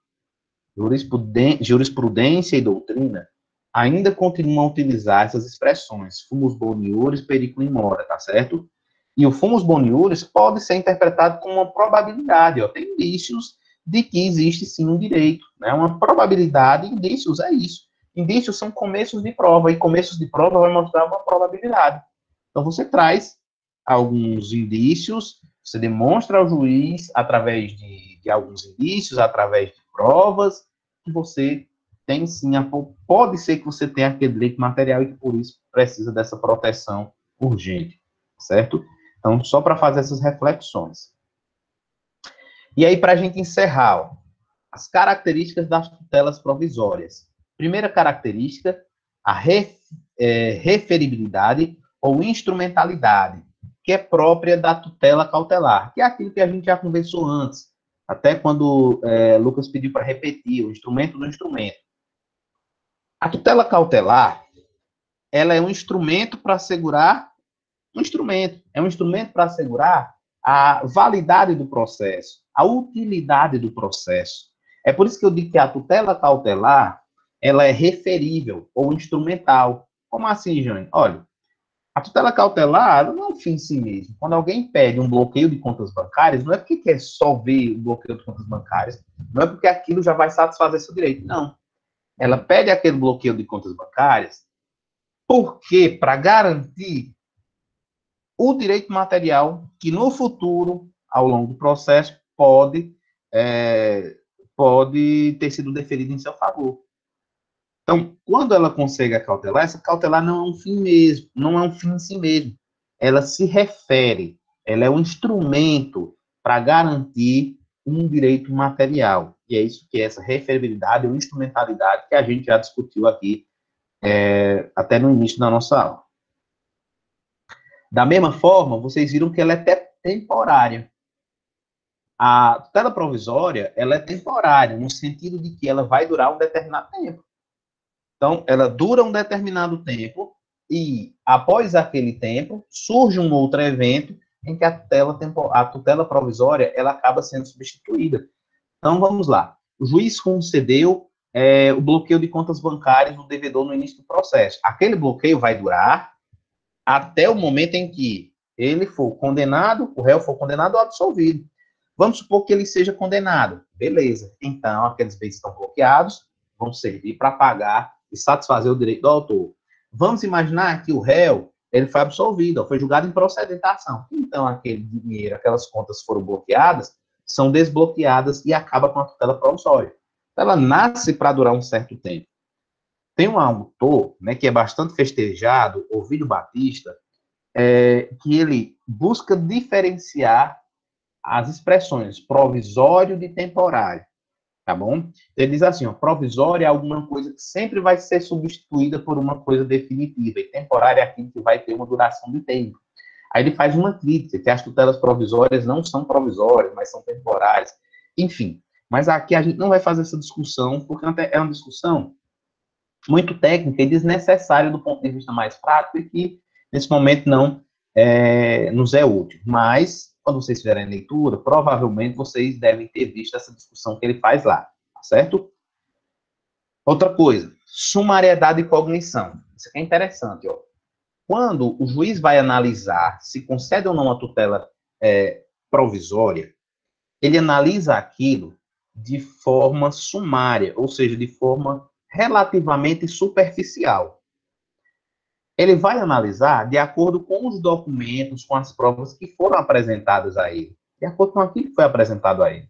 [SPEAKER 1] jurisprudência e doutrina ainda continuam a utilizar essas expressões, fumus boni iuris, periculum in mora, tá certo? E o fumus boni iuris pode ser interpretado como uma probabilidade, ó, tem indícios de que existe sim um direito, né? Uma probabilidade, indícios, é isso. Indícios são começos de prova, e começos de prova vai mostrar uma probabilidade. Então, você traz alguns indícios, você demonstra ao juiz, através de alguns indícios, através de provas, que você tem sim, pode ser que você tenha aquele direito material e que por isso precisa dessa proteção urgente, certo? Então, só para fazer essas reflexões. E aí, para a gente encerrar, ó, as características das tutelas provisórias. Primeira característica, a referibilidade ou instrumentalidade, que é própria da tutela cautelar, que é aquilo que a gente já conversou antes, até quando Lucas pediu para repetir, o instrumento do instrumento. A tutela cautelar, ela é um instrumento para assegurar, é um instrumento para assegurar a validade do processo, a utilidade do processo. É por isso que eu digo que a tutela cautelar, ela é referível ou instrumental. Como assim, Jane? Olha, A tutela cautelar ela não é um fim em si mesmo. Quando alguém pede um bloqueio de contas bancárias, não é porque quer só ver o bloqueio de contas bancárias, não é porque aquilo já vai satisfazer seu direito, não. Ela pede aquele bloqueio de contas bancárias porque, para garantir o direito material que no futuro, ao longo do processo, pode ter sido deferido em seu favor. Então, quando ela consegue a cautelar, essa cautelar não é um fim mesmo, não é um fim em si mesmo. Ela se refere, ela é um instrumento para garantir um direito material. E é isso que é essa referibilidade ou instrumentalidade que a gente já discutiu aqui até no início da nossa aula. Da mesma forma, vocês viram que ela é temporária. A tutela provisória, ela é temporária, no sentido de que ela vai durar um determinado tempo. Então, ela dura um determinado tempo e, após aquele tempo, surge um outro evento em que a tutela provisória ela acaba sendo substituída. Então, vamos lá. O juiz concedeu o bloqueio de contas bancárias do devedor no início do processo. Aquele bloqueio vai durar até o momento em que ele for condenado, o réu for condenado ou absolvido. Vamos supor que ele seja condenado. Beleza. Então, aqueles bens que estão bloqueados vão servir para pagar e satisfazer o direito do autor. Vamos imaginar que o réu ele foi absolvido, foi julgado em procedentação. Então, aquele dinheiro, aquelas contas foram bloqueadas, são desbloqueadas e acaba com a tutela provisória. Ela nasce para durar um certo tempo. Tem um autor, né, que é bastante festejado, Ovídio Batista, que ele busca diferenciar as expressões provisório de temporário, tá bom? Ele diz assim, ó, provisório é alguma coisa que sempre vai ser substituída por uma coisa definitiva, e temporário é aquilo que vai ter uma duração de tempo. Aí ele faz uma crítica, que as tutelas provisórias não são provisórias, mas são temporárias. Enfim, mas aqui a gente não vai fazer essa discussão, porque é uma discussão muito técnica e desnecessária do ponto de vista mais prático e que, nesse momento, não nos é útil. Mas, quando vocês fizerem leitura, provavelmente vocês devem ter visto essa discussão que ele faz lá, tá certo? Outra coisa, sumariedade e cognição. Isso aqui é interessante, ó. Quando o juiz vai analisar se concede ou não a tutela provisória, ele analisa aquilo de forma sumária, ou seja, de forma relativamente superficial. Ele vai analisar de acordo com os documentos, com as provas que foram apresentadas a ele, de acordo com aquilo que foi apresentado a ele.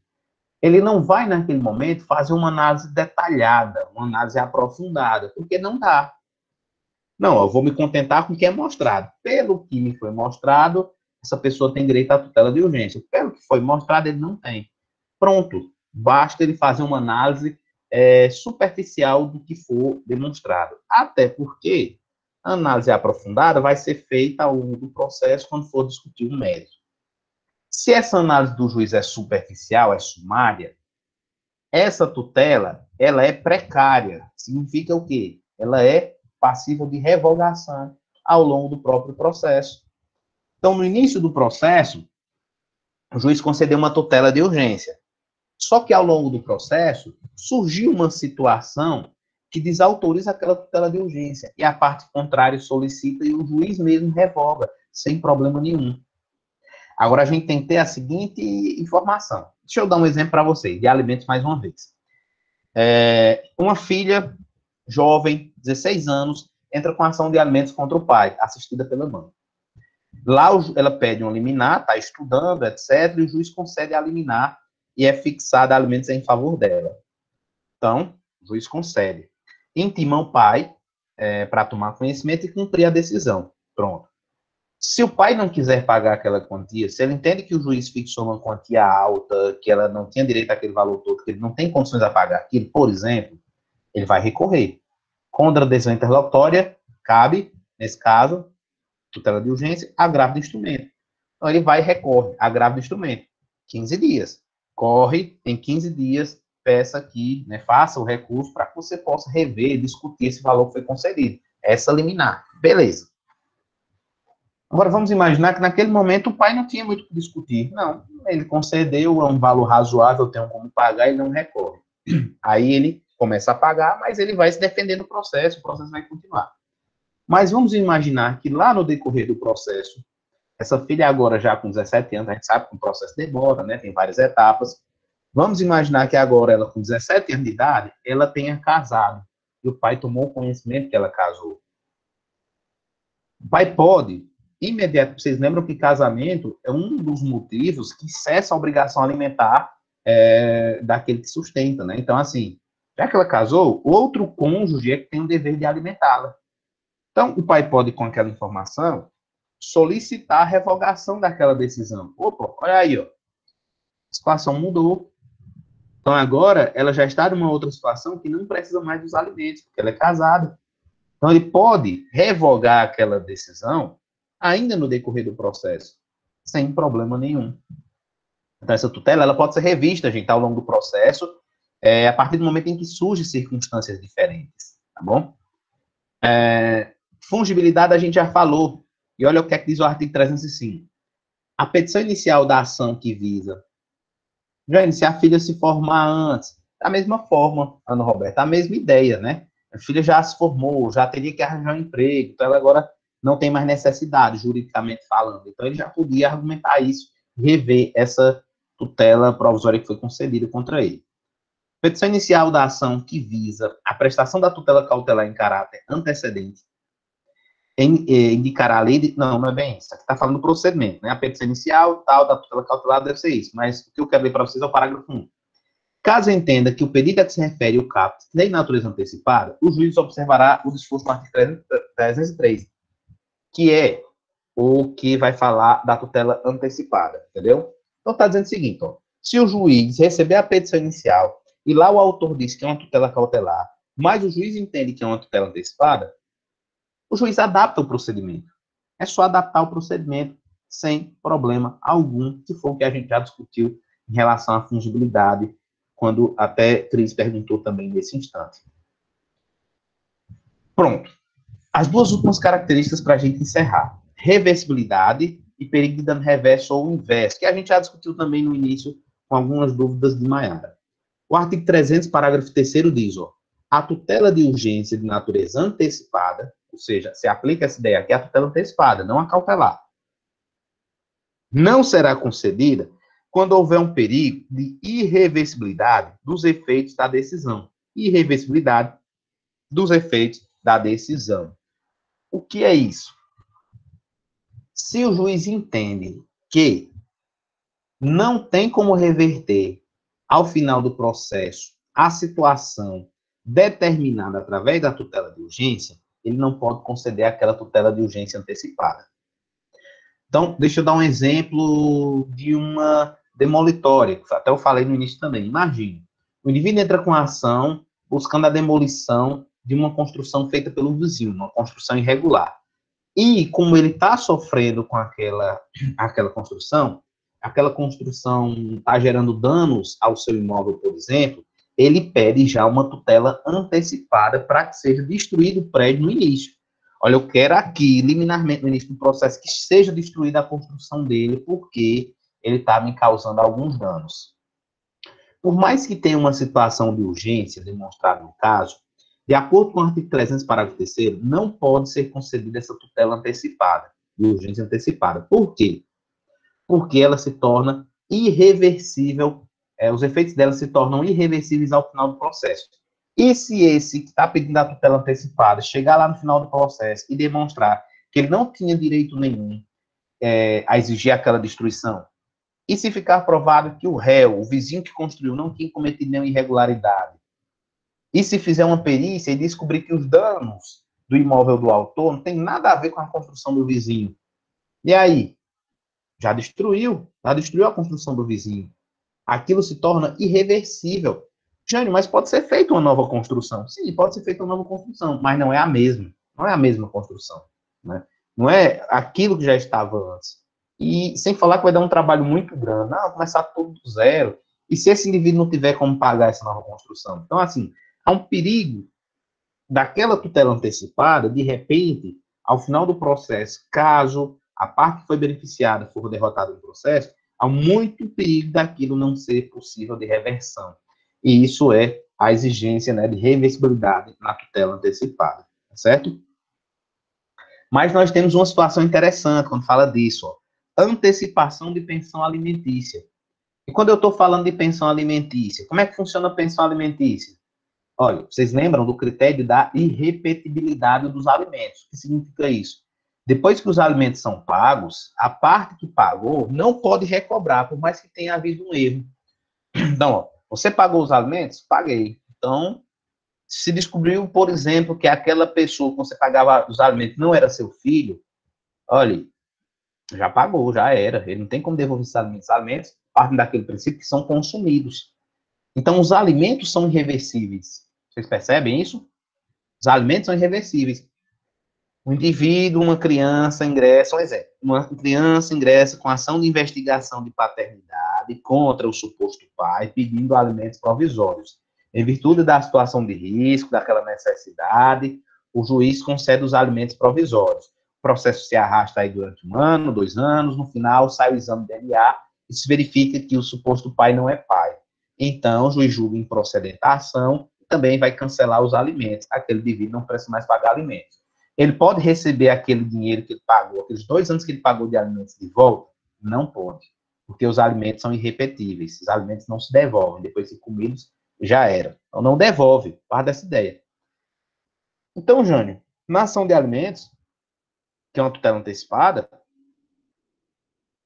[SPEAKER 1] Ele não vai, naquele momento, fazer uma análise detalhada, uma análise aprofundada, porque não dá. Não, eu vou me contentar com o que é mostrado. Pelo que me foi mostrado, essa pessoa tem direito à tutela de urgência. Pelo que foi mostrado, ele não tem. Pronto, basta ele fazer uma análise superficial do que for demonstrado. Até porque a análise aprofundada vai ser feita ao longo do processo quando for discutir o mérito. Se essa análise do juiz é superficial, é sumária, essa tutela, ela é precária. Significa o quê? Ela é passível de revogação ao longo do próprio processo. Então, no início do processo, o juiz concedeu uma tutela de urgência. Só que ao longo do processo, surgiu uma situação que desautoriza aquela tutela de urgência, e a parte contrária solicita e o juiz mesmo revoga, sem problema nenhum. Agora, a gente tem que ter a seguinte informação. Deixa eu dar um exemplo para vocês, de alimentos mais uma vez. Uma filha jovem, 16 anos, entra com ação de alimentos contra o pai, assistida pela mãe. Lá ela pede um liminar, está estudando, etc., e o juiz concede a liminar e é fixada alimentos em favor dela. Então, o juiz concede. Intima o pai para tomar conhecimento e cumprir a decisão. Pronto. Se o pai não quiser pagar aquela quantia, se ele entende que o juiz fixou uma quantia alta, que ela não tinha direito àquele valor todo, que ele não tem condições de pagar aquilo, por exemplo, ele vai recorrer. Contradecisão interlocutória, cabe, nesse caso, tutela de urgência, agravo do instrumento. Então, ele vai e recorre, agravo do instrumento. 15 dias. Corre, em 15 dias, peça aqui, né, faça o recurso para que você possa rever, discutir esse valor que foi concedido. Essa liminar. Beleza. Agora, vamos imaginar que naquele momento o pai não tinha muito o que discutir. Não, ele concedeu, é um valor razoável, eu tenho como pagar, ele não recorre. Aí ele começa a pagar, mas ele vai se defender do processo, o processo vai continuar. Mas vamos imaginar que lá no decorrer do processo, essa filha agora já com 17 anos, a gente sabe que o processo demora, né? Tem várias etapas. Vamos imaginar que agora ela com 17 anos de idade, ela tenha casado. E o pai tomou conhecimento que ela casou. O pai pode, imediatamente, vocês lembram que casamento é um dos motivos que cessa a obrigação alimentar daquele que sustenta, né? Então, assim, já que ela casou, outro cônjuge é que tem o dever de alimentá-la. Então, o pai pode, com aquela informação, solicitar a revogação daquela decisão. Opa, olha aí, ó. A situação mudou. Então, agora, ela já está numa outra situação que não precisa mais dos alimentos, porque ela é casada. Então, ele pode revogar aquela decisão ainda no decorrer do processo, sem problema nenhum. Então, essa tutela ela pode ser revista, gente, ao longo do processo, a partir do momento em que surgem circunstâncias diferentes, tá bom? Fungibilidade a gente já falou, e olha o que é que diz o artigo 305. A petição inicial da ação que visa, Jane, se a filha se formar antes, da mesma forma, Ana Roberta, a mesma ideia, né? A filha já se formou, já teria que arranjar um emprego, então ela agora não tem mais necessidade, juridicamente falando. Então, ele já podia argumentar isso, rever essa tutela provisória que foi concedida contra ele. Petição inicial da ação que visa a prestação da tutela cautelar em caráter antecedente indicará a lei de... Não é bem isso. Aqui está falando do procedimento, né? A petição inicial, tal, da tutela cautelar deve ser isso. Mas o que eu quero ler para vocês é o parágrafo 1. Caso entenda que o pedido a que se refere o caput tem natureza antecipada, o juiz observará o disposto no artigo 303, que é o que vai falar da tutela antecipada, entendeu? Então, está dizendo o seguinte, ó, se o juiz receber a petição inicial e lá o autor diz que é uma tutela cautelar, mas o juiz entende que é uma tutela antecipada, o juiz adapta o procedimento. É só adaptar o procedimento sem problema algum, que foi o que a gente já discutiu em relação à fungibilidade, quando até Cris perguntou também nesse instante. Pronto. As duas últimas características para a gente encerrar. Reversibilidade e perigo de dano reverso ou inverso, que a gente já discutiu também no início com algumas dúvidas de Maiara. O artigo 300, parágrafo 3º diz, ó, a tutela de urgência de natureza antecipada, ou seja, se aplica essa ideia aqui, a tutela antecipada, não a cautelar, não será concedida quando houver um perigo de irreversibilidade dos efeitos da decisão. Irreversibilidade dos efeitos da decisão. O que é isso? Se o juiz entende que não tem como reverter ao final do processo a situação determinada através da tutela de urgência, ele não pode conceder aquela tutela de urgência antecipada. Então, deixa eu dar um exemplo de uma demolitória, que até eu falei no início também. Imagine, o indivíduo entra com a ação buscando a demolição de uma construção feita pelo vizinho, uma construção irregular. E, como ele está sofrendo com aquela construção está gerando danos ao seu imóvel, por exemplo, ele pede já uma tutela antecipada para que seja destruído o prédio no início. Olha, eu quero aqui, liminarmente, no início do processo, que seja destruída a construção dele, porque ele está me causando alguns danos. Por mais que tenha uma situação de urgência demonstrada no caso, de acordo com o artigo 300, parágrafo 3º, não pode ser concedida essa tutela antecipada, de urgência antecipada. Por quê? Porque ela se torna irreversível, os efeitos dela se tornam irreversíveis ao final do processo. E se esse que está pedindo a tutela antecipada chegar lá no final do processo e demonstrar que ele não tinha direito nenhum a exigir aquela destruição, e se ficar provado que o réu, o vizinho que construiu, não tinha cometido nenhuma irregularidade, e se fizer uma perícia e descobrir que os danos do imóvel do autor não tem nada a ver com a construção do vizinho, e aí? Já destruiu a construção do vizinho. Aquilo se torna irreversível. Jânio, mas pode ser feita uma nova construção. Sim, pode ser feita uma nova construção, mas não é a mesma. Não é a mesma construção. Né? Não é aquilo que já estava antes. E sem falar que vai dar um trabalho muito grande. Não, começar tudo do zero. E se esse indivíduo não tiver como pagar essa nova construção? Então, assim, há um perigo daquela tutela antecipada, de repente, ao final do processo, caso a parte que foi beneficiada for derrotada no processo, há muito perigo daquilo não ser possível de reversão. E isso é a exigência, né, de reversibilidade na tutela antecipada, certo? Mas nós temos uma situação interessante quando fala disso, ó. Antecipação de pensão alimentícia. E quando eu estou falando de pensão alimentícia, como é que funciona a pensão alimentícia? Olha, vocês lembram do critério da irrepetibilidade dos alimentos? O que significa isso? Depois que os alimentos são pagos, a parte que pagou não pode recobrar, por mais que tenha havido um erro. Então, ó, você pagou os alimentos? Paguei. Então, se descobriu, por exemplo, que aquela pessoa que você pagava os alimentos não era seu filho, olha, já pagou, já era. Ele não tem como devolver esses alimentos. Os alimentos partem daquele princípio que são consumidos. Então, os alimentos são irreversíveis. Vocês percebem isso? Os alimentos são irreversíveis. Um indivíduo, uma criança ingressa, um exemplo, uma criança ingressa com ação de investigação de paternidade contra o suposto pai, pedindo alimentos provisórios. Em virtude da situação de risco, daquela necessidade, o juiz concede os alimentos provisórios. O processo se arrasta aí durante 1 ano, 2 anos, no final sai o exame de DNA e se verifica que o suposto pai não é pai. Então, o juiz julga improcedente a ação e também vai cancelar os alimentos. Aquele indivíduo não precisa mais pagar alimentos. Ele pode receber aquele dinheiro que ele pagou, aqueles 2 anos que ele pagou de alimentos de volta? Não pode, porque os alimentos são irrepetíveis. Os alimentos não se devolvem, depois de comidos, já era. Então, não devolve, parte dessa ideia. Então, Jânio, na ação de alimentos, que é uma tutela antecipada,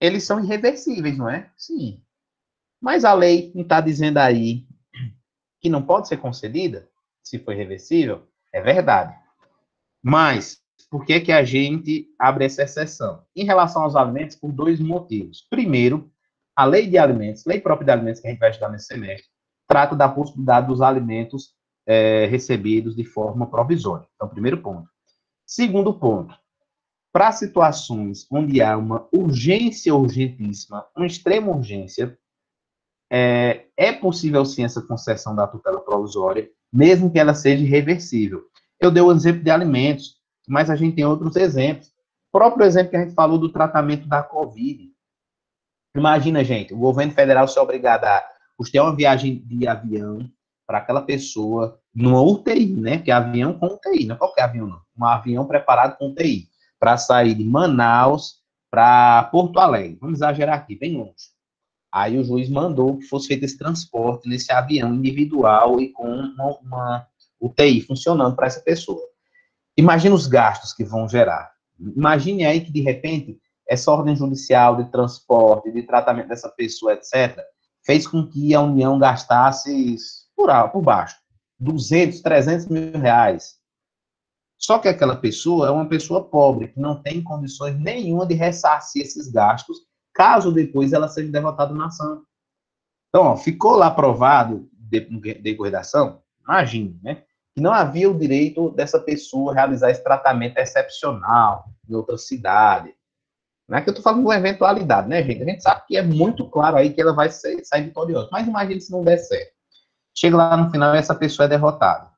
[SPEAKER 1] eles são irreversíveis, não é? Sim. Mas a lei não está dizendo aí que não pode ser concedida, se for irreversível? É verdade. Mas, por que a gente abre essa exceção? Em relação aos alimentos, por 2 motivos. Primeiro, a lei de alimentos, lei própria de alimentos que a gente vai estudar nesse semestre, trata da possibilidade dos alimentos recebidos de forma provisória. Então, primeiro ponto. Segundo ponto, para situações onde há uma urgência urgentíssima, uma extrema urgência, é possível sim essa concessão da tutela provisória, mesmo que ela seja irreversível. Eu dei o exemplo de alimentos, mas a gente tem outros exemplos. O próprio exemplo que a gente falou do tratamento da Covid. Imagina, gente, o governo federal ser obrigado a custear uma viagem de avião para aquela pessoa numa UTI, né? Que é avião com UTI, não é qualquer avião, não. Um avião preparado com UTI, para sair de Manaus para Porto Alegre. Vamos exagerar aqui, bem longe. Aí o juiz mandou que fosse feito esse transporte nesse avião individual e com uma UTI funcionando para essa pessoa. Imagina os gastos que vão gerar. Imagine aí que, de repente, essa ordem judicial de transporte, de tratamento dessa pessoa, etc., fez com que a União gastasse, por baixo, 200, 300 mil reais. Só que aquela pessoa é uma pessoa pobre, que não tem condições nenhuma de ressarcir esses gastos, caso depois ela seja derrotada na ação. Então, ó, ficou lá provado, decorrer da ação, imagine, né, que não havia o direito dessa pessoa realizar esse tratamento excepcional em outra cidade. Não é que eu estou falando de uma eventualidade, né, gente? A gente sabe que é muito claro aí que ela vai sair vitoriosa. Mas imagine se não der certo. Chega lá no final e essa pessoa é derrotada.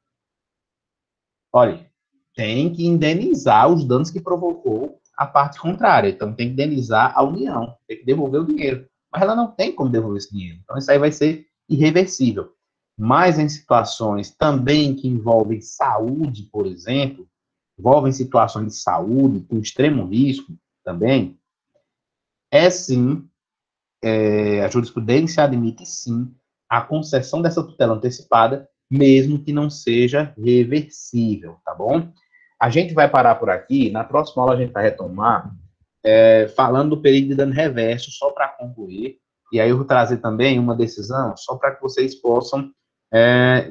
[SPEAKER 1] Olha, tem que indenizar os danos que provocou a parte contrária. Então, tem que indenizar a União. Tem que devolver o dinheiro. Mas ela não tem como devolver esse dinheiro. Então, isso aí vai ser irreversível. Mas em situações também que envolvem saúde, por exemplo, envolvem situações de saúde com extremo risco também, sim, a jurisprudência admite sim a concessão dessa tutela antecipada, mesmo que não seja reversível, tá bom? A gente vai parar por aqui, na próxima aula a gente vai retomar, falando do período de dano reverso, só para concluir, e aí eu vou trazer também uma decisão, só para que vocês possam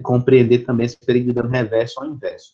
[SPEAKER 1] compreender também esse período de dano reverso ao inverso, tá?